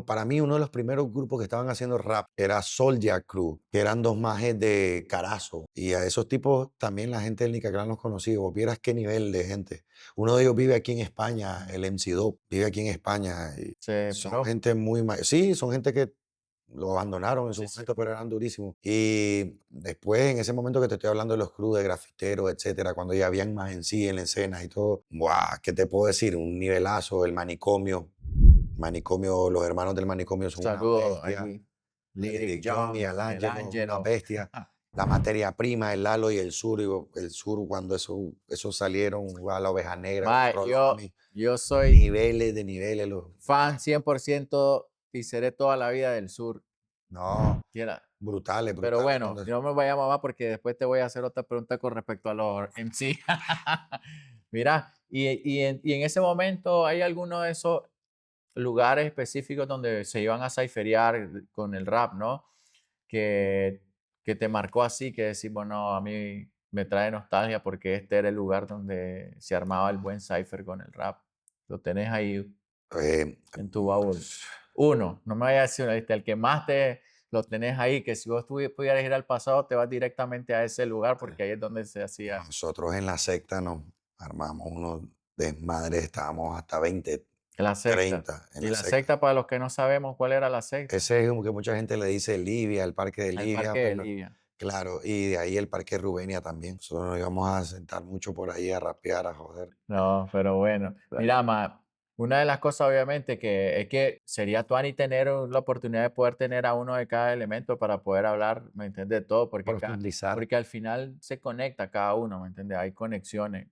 para mí uno de los primeros grupos que estaban haciendo rap era Soulja Crew, que eran dos majes de Carazo. Y a esos tipos también la gente del Nicaclán los conocí. Vos vieras qué nivel de gente. Uno de ellos vive aquí en España, el MC Dope, vive aquí en España. Y se son paró. gente muy... Sí, son gente que lo abandonaron en su Sí, sí. momento, pero eran durísimos. Y después, en ese momento que te estoy hablando de los crews de grafiteros, etcétera, cuando ya habían más en sí en la escena y todo, ¡buah! ¿Qué te puedo decir? Un nivelazo, el manicomio. Manicomio, los hermanos del manicomio son una Saludos bestia. ahí, A Lyric Lyric John y John, al el Ángelo, una Ángelo. bestia. La materia prima, el Lalo y el Sur, cuando eso salieron, a la oveja negra, los Mae, Rolomi, yo soy niveles de niveles. fan 100% y seré toda la vida del sur. No, Quiera. brutales, Pero brutales. bueno, no me vayamos más porque después te voy a hacer otra pregunta con respecto a los MC. Mira, y en ese momento, ¿hay alguno de esos lugares específicos donde se iban a cypherear con el rap, ¿no? Que, que te marcó así, que decís, bueno, a mí me trae nostalgia porque este era el lugar donde se armaba el buen cypher con el rap. Lo tenés ahí Eh, en tu baúl. Uno, no me vayas a decir una lista, el que más te lo tenés ahí, que si vos pudieras ir al pasado, te vas directamente a ese lugar porque ahí es donde se hacía Nosotros en la secta nos armamos unos desmadres, estábamos hasta 20, la secta. 30 en Y la la secta. secta, para los que no sabemos cuál era la secta, Ese es como que mucha gente le dice Libia, el parque de el Libia, Parque de pero Libia. claro, y de ahí el parque Rubenia también. Nosotros nos íbamos a sentar mucho por ahí a rapear, a joder. No, pero bueno. Mira, una de las cosas obviamente que es que sería tuani tener la oportunidad de poder tener a uno de cada elemento para poder hablar, ¿me entiendes? De todo, Profundizar. porque al final se conecta cada uno, ¿me entiendes? Hay conexiones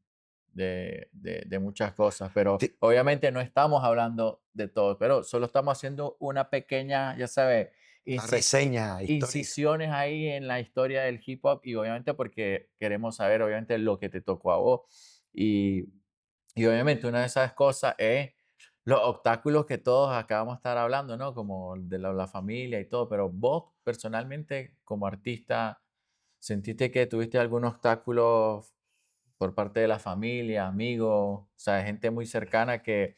de muchas cosas, pero Sí, obviamente no estamos hablando de todo, pero solo estamos haciendo una pequeña, ya sabes, una reseña histórica. incisiones ahí en la historia del hip hop y obviamente porque queremos saber obviamente lo que te tocó a vos y y obviamente una de esas cosas es los obstáculos que todos acabamos de estar hablando, ¿no? Como el de la familia y todo, pero vos personalmente como artista, ¿sentiste que tuviste algún obstáculo por parte de la familia, amigos, o sea, gente muy cercana que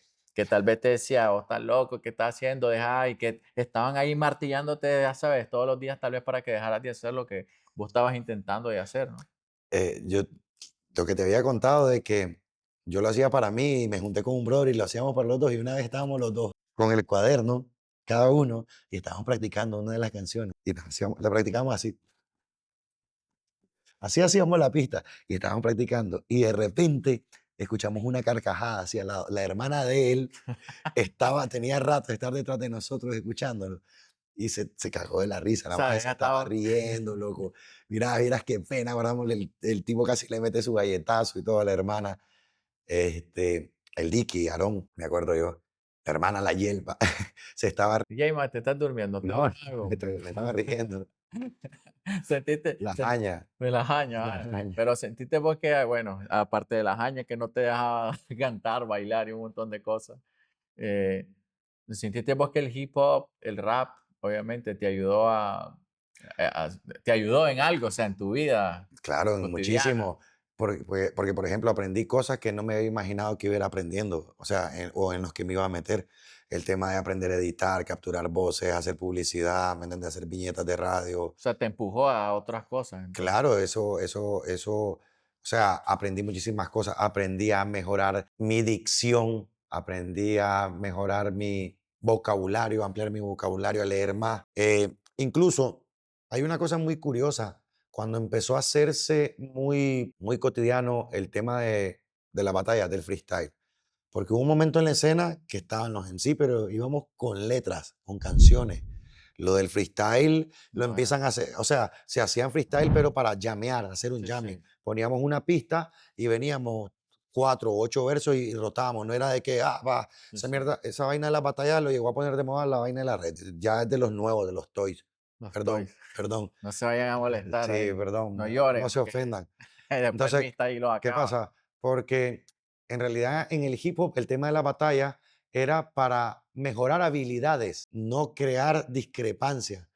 tal vez te decía, oh, estás loco, ¿qué estás haciendo? Deja, y que estaban ahí martillándote, ya sabes, todos los días tal vez para que dejaras de hacer lo que vos estabas intentando de hacer, ¿no? Yo, lo que te había contado de que yo lo hacía para mí y me junté con un brother y lo hacíamos para los dos y una vez estábamos los dos con el cuaderno, cada uno, y estábamos practicando una de las canciones y la practicamos así. Así hacíamos la pista y estábamos practicando y de repente escuchamos una carcajada hacia al lado. La hermana de él tenía rato de estar detrás de nosotros escuchándolo y se cagó de la risa. La madre ¿Sabes? se Ya estaba estaba riendo, loco. Mira, miras qué pena, guardamos el tipo casi le mete su galletazo y todo a la hermana. El Dicky, Aarón, me acuerdo yo. La hermana, la Yelpa, se estaba... Yeyma, te estás durmiendo, te No, hago algo. me estaba riendo. Sentiste, La jaña, de la jaña, la jaña. pero sentiste vos que, bueno, aparte de la jaña que no te dejaba cantar, bailar y un montón de cosas, eh, sentiste vos que el hip hop, el rap, obviamente te ayudó te ayudó en algo, o sea, en tu vida Claro, cotidiana. muchísimo. Porque, por ejemplo, aprendí cosas que no me había imaginado que iba a ir aprendiendo, o sea, o en los que me iba a meter. El tema de aprender a editar, capturar voces, hacer publicidad, ¿me entiendes? Hacer viñetas de radio. O sea, te empujó a otras cosas, entonces. Claro, o sea, aprendí muchísimas cosas. Aprendí a mejorar mi dicción, aprendí a mejorar mi vocabulario, ampliar mi vocabulario, a leer más. Incluso hay una cosa muy curiosa. Cuando empezó a hacerse muy, muy cotidiano el tema de la batalla, del freestyle. Porque hubo un momento en la escena que estaban los MC, pero íbamos con letras, con canciones. Lo del freestyle lo No era. empiezan a hacer, o sea, se hacían freestyle, pero para llamear, hacer un Sí, jamming. sí. Poníamos una pista y veníamos 4 o 8 versos y rotábamos. No era de que, Sí, esa sí, mierda, esa vaina de la batalla lo llegó a poner de moda la vaina de la red. Ya es de los nuevos, de los toys. los Perdón, toys. perdón. No se vayan a molestar Sí, ahí. perdón, No no lloren, se porque ofendan. después el Entonces, Mista ahí los ¿qué acaba. pasa? Porque en realidad en el hip hop el tema de la batalla era para mejorar habilidades, no crear discrepancias.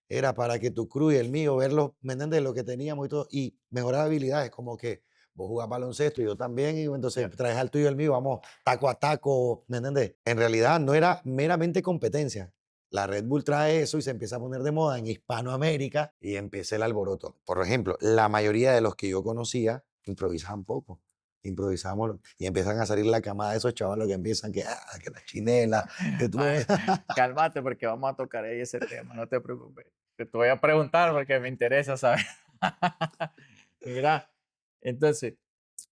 Era para que tu crew y el mío, verlo, ¿me entiendes? Lo que teníamos y todo, y mejorar habilidades, como que vos jugás baloncesto y yo también, y entonces Ya. traes al tuyo y el mío, vamos taco a taco, ¿me entiendes? En realidad no era meramente competencia. La Red Bull trae eso y se empieza a poner de moda en Hispanoamérica y empieza el alboroto. Por ejemplo, la mayoría de los que yo conocía improvisaban poco. Improvisamos y empiezan a salir la camada de esos chavalos que empiezan que la chinela, que tú... Ay, cálmate porque vamos a tocar ahí ese tema, no te preocupes. Te voy a preguntar porque me interesa saber. Mira, entonces,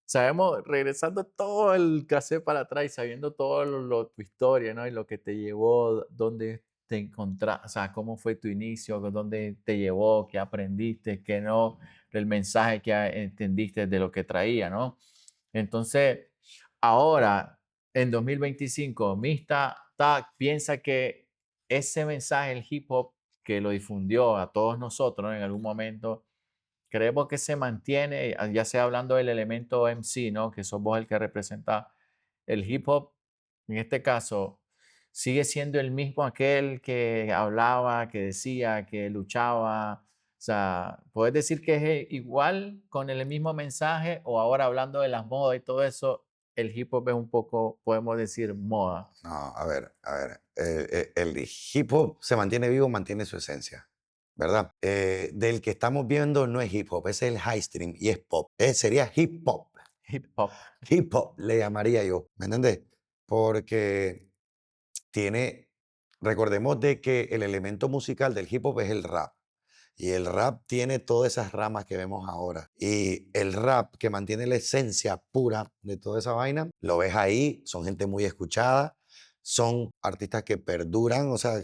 sabemos, regresando todo el cassette para atrás y sabiendo todo tu historia, ¿no? Y lo que te llevó, dónde te encontraste, o sea, cómo fue tu inicio, dónde te llevó, qué aprendiste, qué no, el mensaje que entendiste de lo que traía, ¿no? Entonces, ahora, en 2025, piensa que ese mensaje, el hip hop, que lo difundió a todos nosotros, ¿no? En algún momento, creemos que se mantiene, ya sea hablando del elemento MC, ¿no? Que sos vos el que representa el hip hop, en este caso, sigue siendo el mismo aquel que hablaba, que decía, que luchaba. O sea, ¿puedes decir que es igual con el mismo mensaje o ahora hablando de las modas y todo eso, el hip hop es un poco, podemos decir, moda? No, a ver, el hip hop se mantiene vivo, mantiene su esencia, ¿verdad? Del que estamos viendo no es hip hop, ese es el high stream y es pop. Sería hip hop, Hip hop. hip hop le llamaría yo, ¿me entiendes? Porque tiene, recordemos de que el elemento musical del hip hop es el rap. Y el rap tiene todas esas ramas que vemos ahora. Y el rap que mantiene la esencia pura de toda esa vaina, lo ves ahí, son gente muy escuchada, son artistas que perduran, o sea,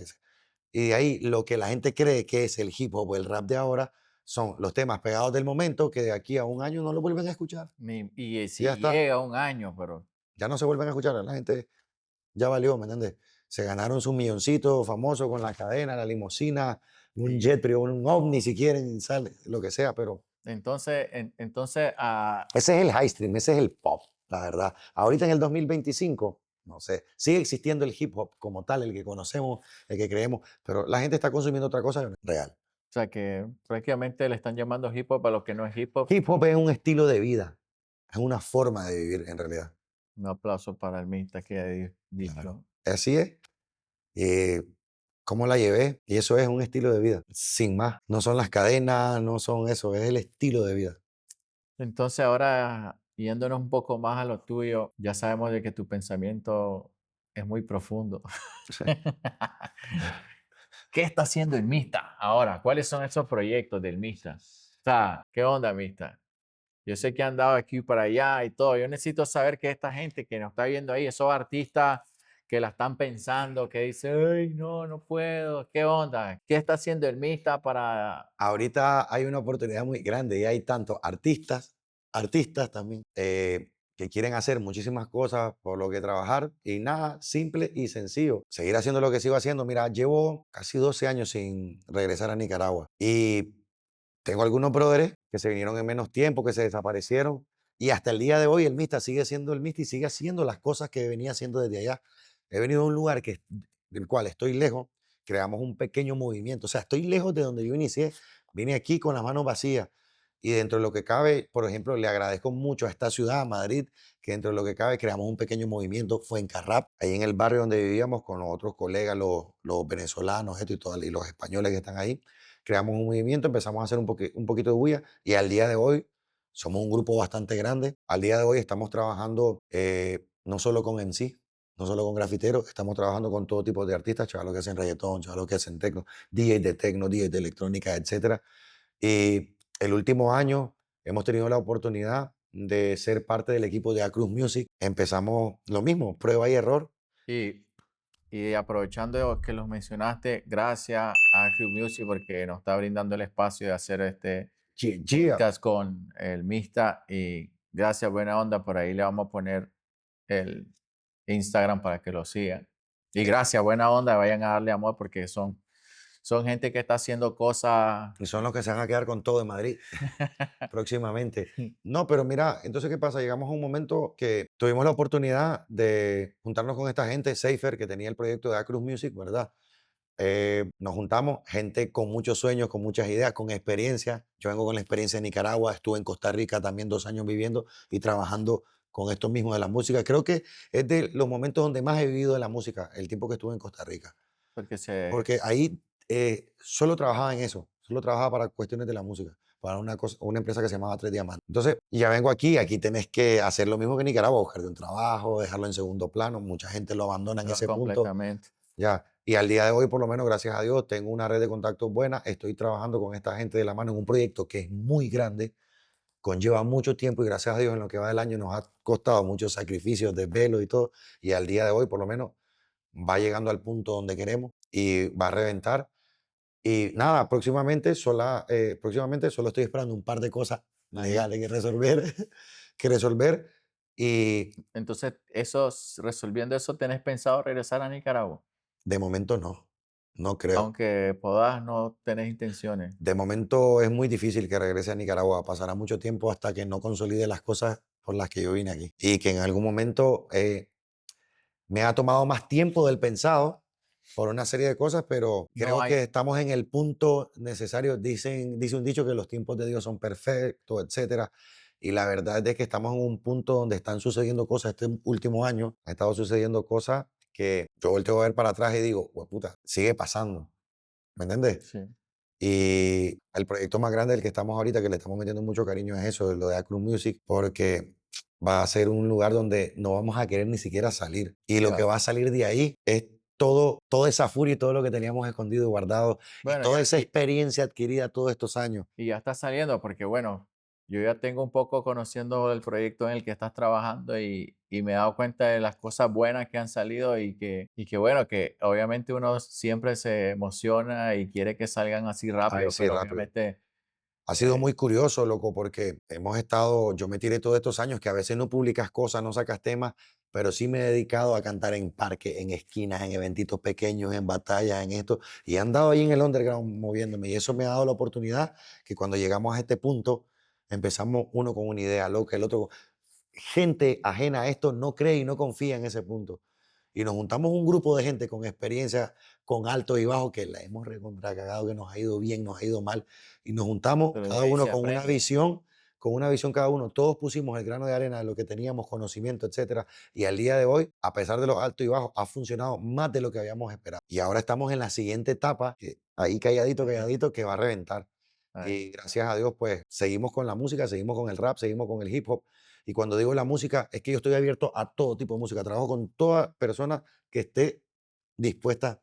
y de ahí lo que la gente cree que es el hip hop o el rap de ahora son los temas pegados del momento que de aquí a un año no lo vuelven a escuchar. Y Y ya si está, llega un año, pero ya no se vuelven a escuchar. La gente ya valió, ¿me entiendes? Se ganaron su milloncito famoso con la cadena, la limusina, un y jet, pero un ovni si quieren, sale, lo que sea, pero entonces, ese es el high stream, ese es el pop, la verdad. Ahorita en el 2025, no sé, sigue existiendo el hip hop como tal, el que conocemos, el que creemos, pero la gente está consumiendo otra cosa real. o sea, que prácticamente le están llamando hip hop a lo que no es hip hop. Hip hop es un estilo de vida, es una forma de vivir en realidad. Un aplauso para el Mista que Claro. dicho. Así es. Eh, ¿Cómo la llevé? Y eso es un estilo de vida, sin más. No son las cadenas, no son eso, es el estilo de vida. Entonces, ahora yéndonos un poco más a lo tuyo, ya sabemos de que tu pensamiento es muy profundo. Sí. ¿Qué está haciendo el Mista ahora? ¿Cuáles son esos proyectos del Mista? O sea, ¿qué onda, Mista? Yo sé que han dado aquí para allá y todo. Yo necesito saber que esta gente que nos está viendo ahí, esos artistas que la están pensando, que dicen, ay, no, no puedo, ¿qué onda? ¿Qué está haciendo el Mista para... Ahorita hay una oportunidad muy grande y hay tantos artistas también, que quieren hacer muchísimas cosas por lo que trabajar y nada, simple y sencillo. Seguir haciendo lo que sigo haciendo. Mira, llevo casi 12 años sin regresar a Nicaragua y tengo algunos brothers que se vinieron en menos tiempo, que se desaparecieron y hasta el día de hoy el Mista sigue siendo el Mista y sigue haciendo las cosas que venía haciendo desde allá. He venido a un lugar del cual estoy lejos, creamos un pequeño movimiento, o sea, estoy lejos de donde yo inicié, vine aquí con las manos vacías y dentro de lo que cabe, por ejemplo, le agradezco mucho a esta ciudad, a Madrid, que dentro de lo que cabe creamos un pequeño movimiento, fue en Carrap, ahí en el barrio donde vivíamos con los otros colegas, los venezolanos esto y los españoles que están ahí, creamos un movimiento, empezamos a hacer un poquito de bulla y al día de hoy somos un grupo bastante grande. Al día de hoy estamos trabajando no solo con MC, no solo con grafiteros, estamos trabajando con todo tipo de artistas, chavalos que hacen reggaetón, chavalos que hacen techno, DJs de techno, DJs de electrónica, etcétera. Y el último año hemos tenido la oportunidad de ser parte del equipo de Acruz Music. Empezamos lo mismo, prueba y error. Y, y aprovechando que los mencionaste, gracias a Crew Music porque nos está brindando el espacio de hacer este Yeah. podcast con el Mista y Gracias, buena onda. Por ahí le vamos a poner el Instagram para que lo sigan. Y gracias, buena onda. Vayan a darle amor porque son gente que está haciendo cosas. Y son los que se van a quedar con todo en Madrid próximamente. No, pero mira, entonces, ¿qué pasa? Llegamos a un momento que tuvimos la oportunidad de juntarnos con esta gente, Safer, que tenía el proyecto de Acruz Music, ¿verdad? Nos juntamos, gente con muchos sueños, con muchas ideas, con experiencia. Yo vengo con la experiencia de Nicaragua, estuve en Costa Rica también 2 años viviendo y trabajando con esto mismo de la música. Creo que es de los momentos donde más he vivido de la música, el tiempo que estuve en Costa Rica. Porque se, Porque ahí solo trabajaba en eso, solo trabajaba para cuestiones de la música, para una empresa que se llamaba Tres Diamantes. Entonces, ya vengo aquí tenés que hacer lo mismo que en Nicaragua, buscarte un trabajo, dejarlo en segundo plano. Mucha gente lo abandona en ese punto. completamente. Ya, y al día de hoy, por lo menos, gracias a Dios, tengo una red de contactos buena. Estoy trabajando con esta gente de la mano en un proyecto que es muy grande, conlleva mucho tiempo y gracias a Dios en lo que va del año nos ha costado muchos sacrificios, desvelos y todo. Y al día de hoy, por lo menos, va llegando al punto donde queremos y va a reventar. Y nada, próximamente solo estoy esperando un par de cosas Ahí. legales que resolver, que resolver. Y Entonces, resolviendo eso, ¿tenés pensado regresar a Nicaragua? de momento no, no creo. Aunque puedas, no tenés intenciones. De momento es muy difícil que regrese a Nicaragua. Pasará mucho tiempo hasta que no consolide las cosas por las que yo vine aquí. Y que en algún momento me ha tomado más tiempo del pensado por una serie de cosas, pero No creo hay, que estamos en el punto necesario. Dice un dicho que los tiempos de Dios son perfectos, etcétera. Y la verdad es que estamos en un punto donde están sucediendo cosas. Este último año han estado sucediendo cosas que yo volteo a ver para atrás y digo, puta, sigue pasando. ¿Me entiendes? sí, Y el proyecto más grande del que estamos ahorita, que le estamos metiendo mucho cariño, es eso, lo de Acroom Music, porque va a ser un lugar donde no vamos a querer ni siquiera salir. Y lo que claro. va a salir de ahí es toda esa furia y todo lo que teníamos escondido y guardado y Bueno, toda esa experiencia adquirida todos estos años. y ya está saliendo porque, bueno, yo ya tengo un poco conociendo el proyecto en el que estás trabajando y me he dado cuenta de las cosas buenas que han salido y que bueno, que obviamente uno siempre se emociona y quiere que salgan así Ay, rápido, sí, pero rápido. obviamente, Ha sido eh, muy curioso, loco, porque yo me tiré todos estos años que a veces no publicas cosas, no sacas temas, pero sí me he dedicado a cantar en parques, en esquinas, en eventitos pequeños, en batallas, en esto, y he andado ahí en el underground moviéndome, y eso me ha dado la oportunidad que cuando llegamos a este punto, empezamos uno con una idea loca, el otro, gente ajena a esto no cree y no confía en ese punto. Y nos juntamos un grupo de gente con experiencia, con altos y bajos, que la hemos recontracagado, que nos ha ido bien, nos ha ido mal. Y nos juntamos pero de cada ahí uno se aprende. con una visión cada uno. Todos pusimos el grano de arena de lo que teníamos, conocimiento, etcétera. Y al día de hoy, a pesar de los altos y bajos, ha funcionado más de lo que habíamos esperado. Y ahora estamos en la siguiente etapa, que ahí calladito, Ahí, calladito, que va a reventar. ahí. Y gracias a Dios, pues seguimos con la música, seguimos con el rap, seguimos con el hip hop. Y cuando digo la música, es que yo estoy abierto a todo tipo de música. Trabajo con toda persona que esté dispuesta a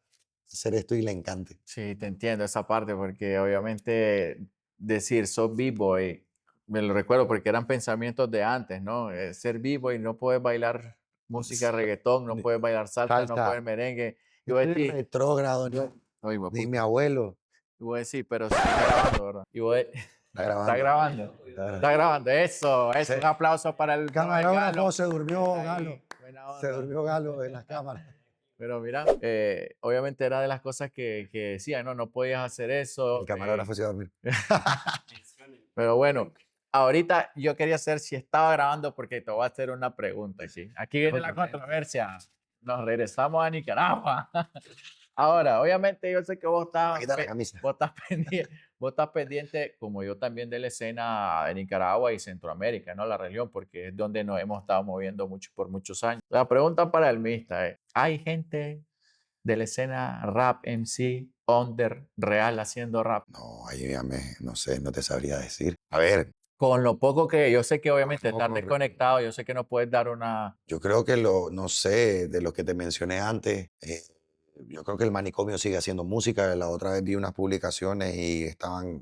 hacer esto y le encante. Sí, te entiendo esa parte porque obviamente decir sos b-boy, me lo recuerdo porque eran pensamientos de antes, ¿no? Ser b-boy, no puedes bailar música reggaetón, no puedes bailar salsa, no Salsa, puedes merengue. Y voy a decir, retrógrado, oye, ni mi hueputa, abuelo. y voy a decir, pero sí está grabando, ¿verdad? Está Está grabando. grabando, Está grabando. está grabando, eso, un Se- aplauso para el Camarógrafo, Galo. se durmió Galo. Ahí, buena Se onda. durmió Galo en las cámaras. Pero mira, obviamente era de las cosas que decía, no, no podías hacer El eso. camarógrafo se iba a dormir. Pero bueno, ahorita yo quería saber si estaba grabando porque te voy a hacer una pregunta, ¿sí? Aquí viene la controversia. Nos regresamos a Nicaragua. Ahora, obviamente yo sé que Me quita la camisa. vos estás pendiente, como yo también, de la escena de Nicaragua y Centroamérica, ¿no? La región, porque es donde nos hemos estado moviendo mucho por muchos años. La pregunta para el mista es, ¿hay gente de la escena rap MC, under, real, haciendo rap? No, ahí ya no sé, no te sabría decir. A ver, Con lo poco que yo sé que obviamente estar poco, desconectado, yo sé que no puedes dar una. yo creo que no sé, de los que te mencioné antes, yo creo que el manicomio sigue haciendo música. La otra vez vi unas publicaciones y estaban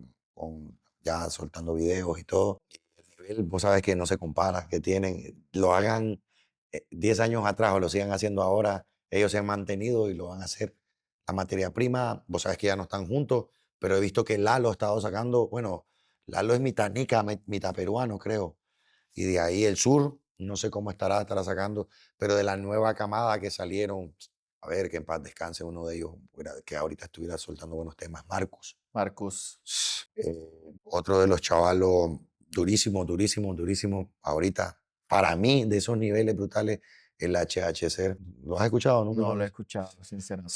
ya soltando videos y todo. Y el nivel, vos sabes que no se compara, que tienen, lo hagan 10 años atrás o lo sigan haciendo ahora, ellos se han mantenido y lo van a hacer. La materia prima, vos sabes que ya no están juntos, pero he visto que Lalo ha estado sacando, bueno, Lalo es mitad nica, mitad peruano, creo Y de ahí el sur, no sé cómo estará sacando, pero de la nueva camada que salieron, a ver, que en paz descanse uno de ellos, que ahorita estuviera soltando buenos temas, Marcus. Marcus. Otro de los chavalos durísimo, durísimo, durísimo. Ahorita, para mí, de esos niveles brutales, el HHC. ¿Lo has escuchado? ¿Nunca No lo lo he has? escuchado, sinceramente.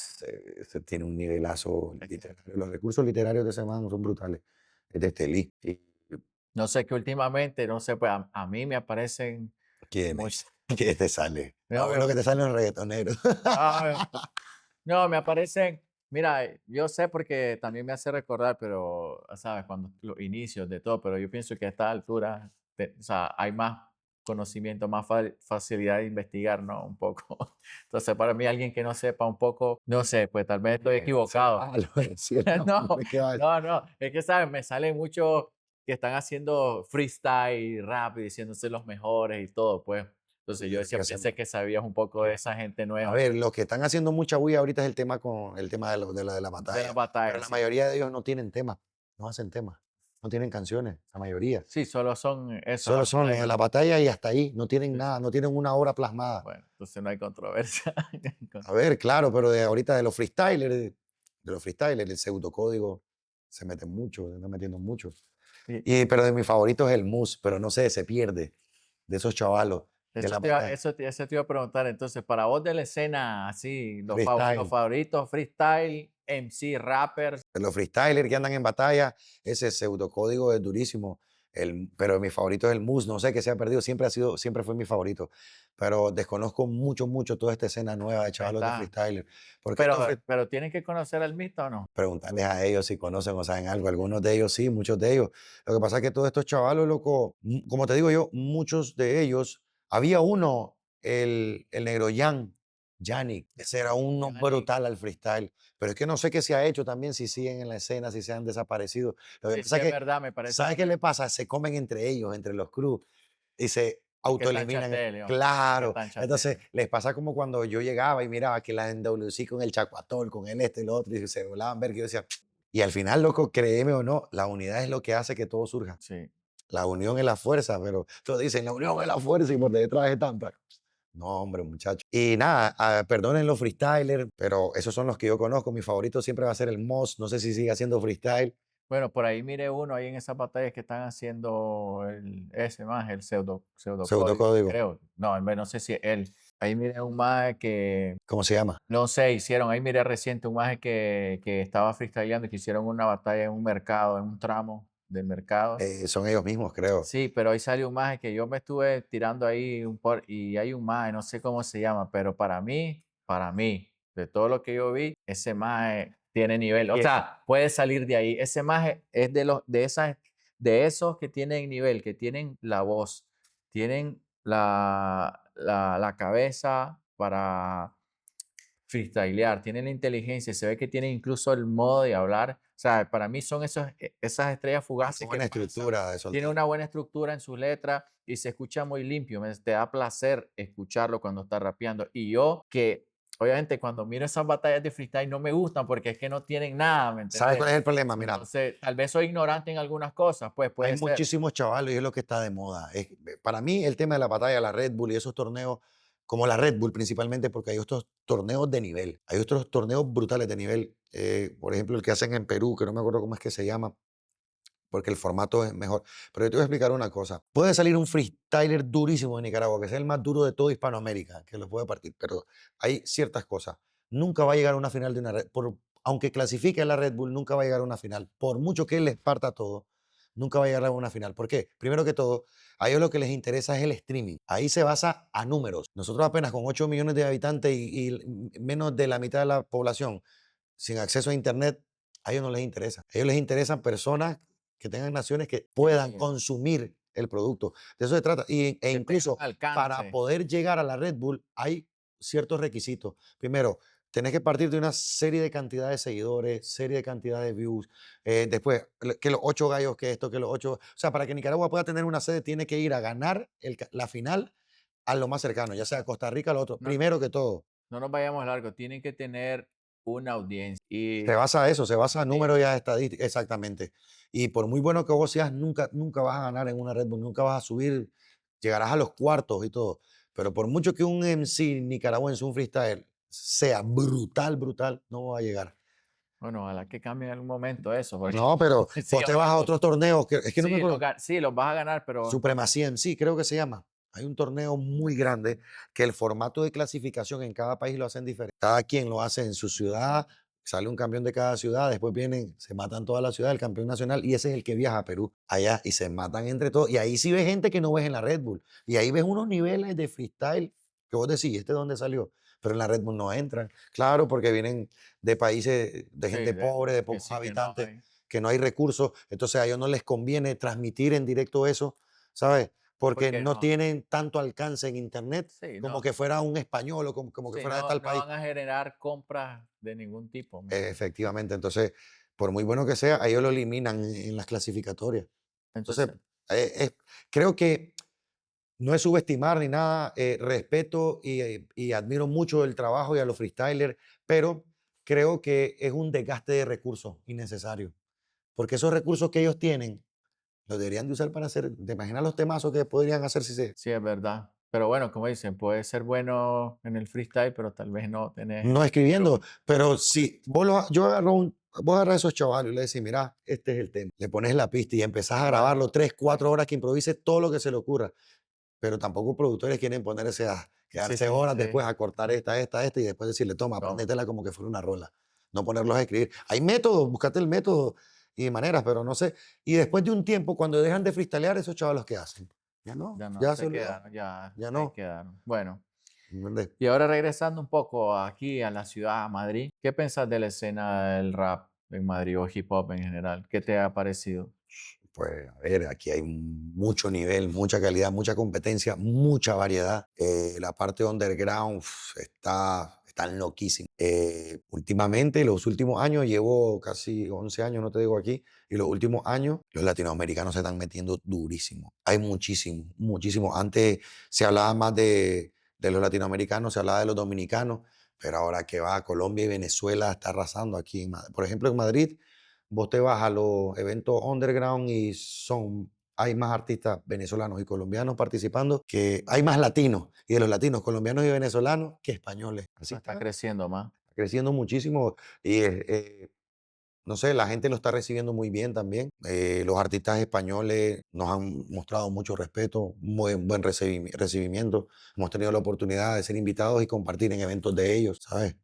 Se tiene un nivelazo Es que literario. Los recursos literarios de ese man son brutales. Es de Estelí. ¿Y no sé, que últimamente, no sé, pues a mí me aparecen quién muchos. es? ¿Qué te sale? Ah, No, bueno, que te salen los reggaetoneros. ah, no, me aparecen, mira, yo sé porque también me hace recordar, pero, ¿sabes? Cuando los inicios de todo, pero yo pienso que a esta altura, o sea, hay más conocimiento, más facilidad de investigar, ¿no? Un poco. Entonces, para mí, alguien que no sepa un poco, no sé, pues tal vez estoy equivocado. Ah, lo decía el No, nombre, ¿qué va a decir? no, es que, ¿sabes? Me salen muchos que están haciendo freestyle, rap y diciéndose los mejores y todo, pues. Entonces yo Tuvieron que decía, hacer pensé que sabías un poco de esa gente A nueva, ver, los que están haciendo mucha bulla ahorita es el tema de la de la batalla, pero batalla, la sí. mayoría de ellos no tienen temas, no hacen temas, no tienen canciones, la mayoría. Sí, solo son eso, la Solo son los de batalla. la batalla y hasta ahí, no tienen Sí. nada, no tienen una obra plasmada. Bueno, entonces no hay controversia. A ver, claro, pero de ahorita de los freestylers, el pseudocódigo se meten mucho, se están metiendo mucho. Sí, Pero de mis favoritos es el Mus, pero no sé, se pierde de esos chavalos de la batalla. eso te iba a preguntar. Entonces, para vos de la escena, así, los Freestyle. favoritos, freestyle, MC, rappers. Los freestylers que andan en batalla, ese pseudocódigo es durísimo. Pero mi favorito es el Mus, no sé qué se ha perdido, siempre fue mi favorito. Pero desconozco mucho, mucho toda esta escena nueva de Ahí chavalos de está. freestyler. Porque estos Pero tienen que conocer al mito, ¿o no? preguntarles a ellos si conocen o saben algo. Algunos de ellos sí, muchos de ellos. Lo que pasa es que todos estos chavalos, loco, como te digo yo, muchos de ellos, había uno, el negro Yannick, ese era uno Yannick. brutal al freestyle. Pero es que no sé qué se ha hecho también, si siguen en la escena, si se han desaparecido. Lo que Sí, pasa sí, es es que, verdad, me parece ¿sabes qué le pasa? Se comen entre ellos, entre los crews y se es que están autoeliminan. chateleos, es que Claro. están Entonces, chateleos. les pasa como cuando yo llegaba y miraba que la NWC con el Chacuatol, con el este y lo otro, y se volaban ver que yo decía, y al final, loco, créeme o no, la unidad es lo que hace que todo surja. Sí. La unión es la fuerza, pero todos dicen, la unión es la fuerza y por detrás es tanta. No, hombre, muchacho. Y nada, perdonen los freestylers, pero esos son los que yo conozco. Mi favorito siempre va a ser el Moss. No sé si sigue haciendo freestyle. Bueno, por ahí miré uno ahí en esas batallas que están haciendo ese más, el pseudocódigo, Pseudocódigo. creo. No, no sé si él. Ahí miré un más que, ¿Cómo se llama? no sé, hicieron, ahí miré reciente un más que estaba freestyleando y que hicieron una batalla en un mercado, en un tramo del mercado. Son ellos mismos, creo. Sí, pero ahí salió un maje que yo me estuve tirando ahí y hay un maje, no sé cómo se llama, pero para mí, de todo lo que yo vi, ese maje tiene nivel. O sea, puede salir de ahí. Ese maje es de esos que tienen nivel, que tienen la voz, tienen la cabeza para freestylear, tienen la inteligencia, se ve que tienen incluso el modo de hablar. O sea, para mí son esas estrellas fugaces que Buena pasan. estructura de Tiene soltero. una buena estructura en sus letras y se escucha muy limpio. Te da placer escucharlo cuando está rapeando. Y yo que, obviamente, cuando miro esas batallas de freestyle no me gustan porque es que no tienen nada, ¿me ¿Sabes entiendes? cuál es el problema? Mira, Entonces, tal vez soy ignorante en algunas cosas, pues hay puede ser. muchísimos chavales y es lo que está de moda. Para mí, el tema de la batalla, la Red Bull y esos torneos, como la Red Bull principalmente, porque hay otros torneos de nivel, hay otros torneos brutales de nivel. Por ejemplo, el que hacen en Perú, que no me acuerdo cómo es que se llama, porque el formato es mejor. Pero yo te voy a explicar una cosa. Puede salir un freestyler durísimo de Nicaragua, que es el más duro de toda Hispanoamérica, que lo puede partir, pero hay ciertas cosas. Nunca va a llegar a una final de una red, aunque clasifique a la Red Bull, nunca va a llegar a una final. Por mucho que él les parta todo, nunca va a llegar a una final. ¿Por qué? Primero que todo, a ellos lo que les interesa es el streaming. Ahí se basa a números. Nosotros apenas con 8 millones de habitantes y menos de la mitad de la población sin acceso a internet, a ellos no les interesa. A ellos les interesan personas que tengan naciones que puedan Sí, consumir el producto. De eso se trata. que tengan Incluso para alcance. poder llegar a la Red Bull hay ciertos requisitos. Primero, tenés que partir de una serie de cantidad de seguidores, serie de cantidad de views. Después, que los 8 gallos, que esto, que los 8. O sea, para que Nicaragua pueda tener una sede, tiene que ir a ganar la final a lo más cercano, ya sea Costa Rica o lo otro. No, Primero que todo. no nos vayamos largo, tienen que tener una audiencia. Se basa a eso, se basa a Sí, números y a estadísticas, exactamente. Y por muy bueno que vos seas, nunca vas a ganar en una Red Bull, nunca vas a subir. llegarás a los cuartos y todo. Pero por mucho que un MC nicaragüense, un freestyle, sea brutal, brutal, no va a llegar. Bueno, ojalá que cambie en algún momento eso, porque No, pero sí, vos te vas a otros torneos, que, es que no me sí, acuerdo, sí, los vas a ganar, pero Supremacía MC, creo que se llama. Hay un torneo muy grande que el formato de clasificación en cada país lo hacen diferente. Cada quien lo hace en su ciudad, sale un campeón de cada ciudad, después vienen, se matan toda la ciudad, el campeón nacional, y ese es el que viaja a Perú, allá, y se matan entre todos. Y ahí sí ves gente que no ves en la Red Bull. Y ahí ves unos niveles de freestyle que vos decís, ¿este de dónde salió? Pero en la Red Bull no entran. Claro, porque vienen de países de sí, gente pobre, de que pocos sí, que no habitantes, hay. que no hay recursos. Entonces a ellos no les conviene transmitir en directo eso, ¿sabes? Porque Porque no no, tienen tanto alcance en internet sí, como no, que fuera un español o como que sí, fuera de no, tal no país. van a generar compras de ningún tipo, ¿me entiendes? Efectivamente, entonces, por muy bueno que sea, a ellos lo eliminan en las clasificatorias. Entonces, Entonces, creo que no es subestimar ni nada, respeto y admiro mucho el trabajo y a los freestylers, pero creo que es un desgaste de recursos innecesario, porque esos recursos que ellos tienen los deberían de usar para hacer, ¿te imaginas los temazos que podrían hacer si se, sí, es verdad. Pero bueno, como dicen, puede ser bueno en el freestyle, pero tal vez no tenés no escribiendo? otro. Pero si vos agarras a esos chavales y le decís, mira, este es el tema, le pones la pista y empezás a Va, grabarlo 3, 4 horas que improvise todo lo que se le ocurra, pero tampoco productores quieren ponerse a sí, quedarse sí, horas sí. después a cortar esta y después decirle, toma, No, apréndetela como que fuera una rola, no ponerlos a escribir. Hay métodos, buscate el método y maneras, pero no sé. Y después de un tiempo, cuando dejan de freestylear, esos chavalos, ¿qué hacen? Ya no, ya no, ya se se olvidó, quedaron, ya ya ahí no. quedaron. Bueno, ¿Entendés? y ahora regresando un poco aquí a la ciudad, a Madrid, ¿qué pensás de la escena del rap en Madrid o hip hop en general? ¿Qué te ha parecido? Pues a ver, aquí hay mucho nivel, mucha calidad, mucha competencia, mucha variedad. La parte underground están loquísimos. Últimamente, los últimos años, llevo casi 11 años, no te digo aquí, y los últimos años los latinoamericanos se están metiendo durísimo. Hay muchísimo, muchísimo. Antes se hablaba más de los latinoamericanos, se hablaba de los dominicanos, pero ahora que va, Colombia y Venezuela está arrasando aquí. Por ejemplo, en Madrid. Vos te vas a los eventos underground y hay más artistas venezolanos y colombianos participando, que hay más latinos, y de los latinos, colombianos y venezolanos, que españoles. O Así sea, está está creciendo más. creciendo muchísimo y no sé, la gente lo está recibiendo muy bien también. Los artistas españoles nos han mostrado mucho respeto, muy buen recibimiento. Hemos tenido la oportunidad de ser invitados y compartir en eventos de ellos, ¿sabes?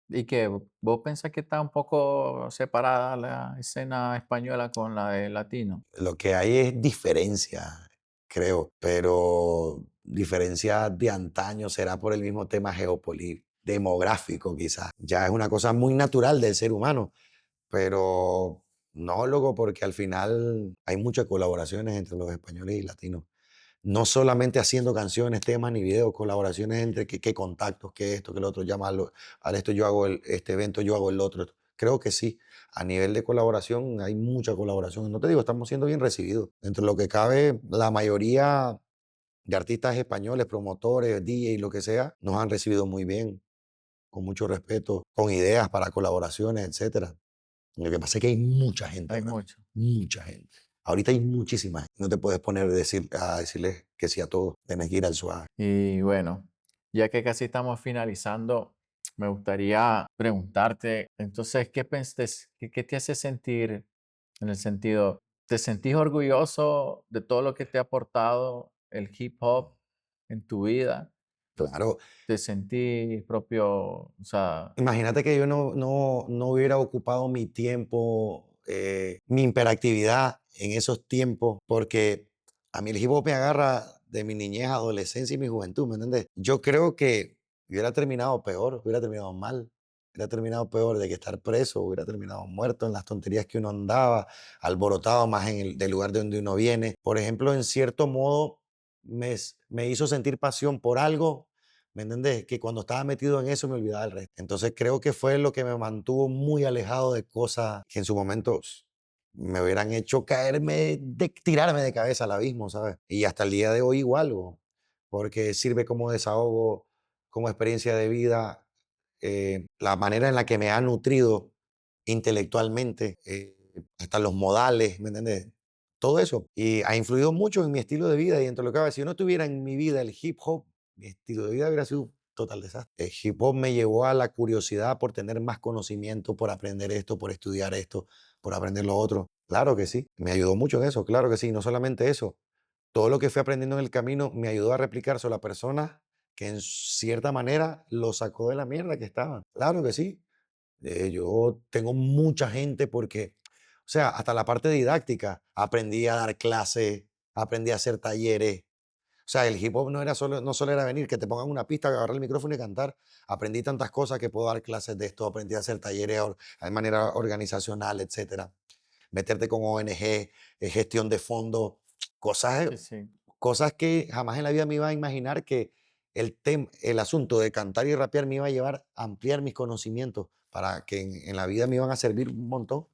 ¿Y que vos pensás que está un poco separada la escena española con la de latino? Lo que hay es diferencia, creo, pero diferencia de antaño será por el mismo tema demográfico quizás. Ya es una cosa muy natural del ser humano, pero no, loco, porque al final hay muchas colaboraciones entre los españoles y latinos. No solamente haciendo canciones, temas ni videos, colaboraciones entre qué contactos, qué esto, qué lo otro, llámalo, al esto yo hago este evento, yo hago el otro. Creo que sí, a nivel de colaboración hay mucha colaboración. No te digo, estamos siendo bien recibidos. Dentro de lo que cabe, la mayoría de artistas españoles, promotores, DJ, lo que sea, nos han recibido muy bien, con mucho respeto, con ideas para colaboraciones, etcétera. Lo que pasa es que hay mucha gente Hay ahora mucho. mismo, mucha gente. Ahorita hay muchísima gente. No te puedes poner a decirles que sí a todo. Tienes que ir al suave. Y bueno, ya que casi estamos finalizando, me gustaría preguntarte, entonces, ¿qué te hace sentir en el sentido, te sentís orgulloso de todo lo que te ha aportado el hip hop en tu vida? Claro, ¿Te sentís propio, o sea, imagínate que yo no hubiera ocupado mi tiempo, mi hiperactividad en esos tiempos, porque a mí el hip hop me agarra de mi niñez, adolescencia y mi juventud, ¿me entiendes? Yo creo que hubiera terminado peor, hubiera terminado mal, hubiera terminado peor de que estar preso, hubiera terminado muerto en las tonterías que uno andaba, alborotado más del lugar de donde uno viene. Por ejemplo, en cierto modo, me hizo sentir pasión por algo. ¿Me entendés? Que cuando estaba metido en eso me olvidaba del resto. Entonces creo que fue lo que me mantuvo muy alejado de cosas que en su momento me hubieran hecho tirarme de cabeza al abismo, ¿sabes? Y hasta el día de hoy igual, porque sirve como desahogo, como experiencia de vida, la manera en la que me ha nutrido intelectualmente, hasta los modales, ¿me entiendes? todo eso. Y ha influido mucho en mi estilo de vida y en todo lo que hago. Si yo no tuviera en mi vida el hip hop, mi estilo de vida hubiera sido un total desastre. El hip hop me llevó a la curiosidad por tener más conocimiento, por aprender esto, por estudiar esto, por aprender lo otro. Claro que sí, me ayudó mucho en eso, claro que sí. No solamente eso, todo lo que fui aprendiendo en el camino me ayudó a replicar a la persona que en cierta manera lo sacó de la mierda que estaban. Claro que sí. Yo tengo mucha gente porque, o sea, hasta la parte didáctica, aprendí a dar clases, aprendí a hacer talleres. O sea, el hip hop no solo era venir, que te pongan una pista, agarrar el micrófono y cantar. Aprendí tantas cosas que puedo dar clases de esto, aprendí a hacer talleres de manera organizacional, etcétera. Meterte con ONG, gestión de fondos, cosas, Sí, sí. cosas que jamás en la vida me iba a imaginar que el asunto de cantar y rapear me iba a llevar a ampliar mis conocimientos para que en la vida me iban a servir un montón.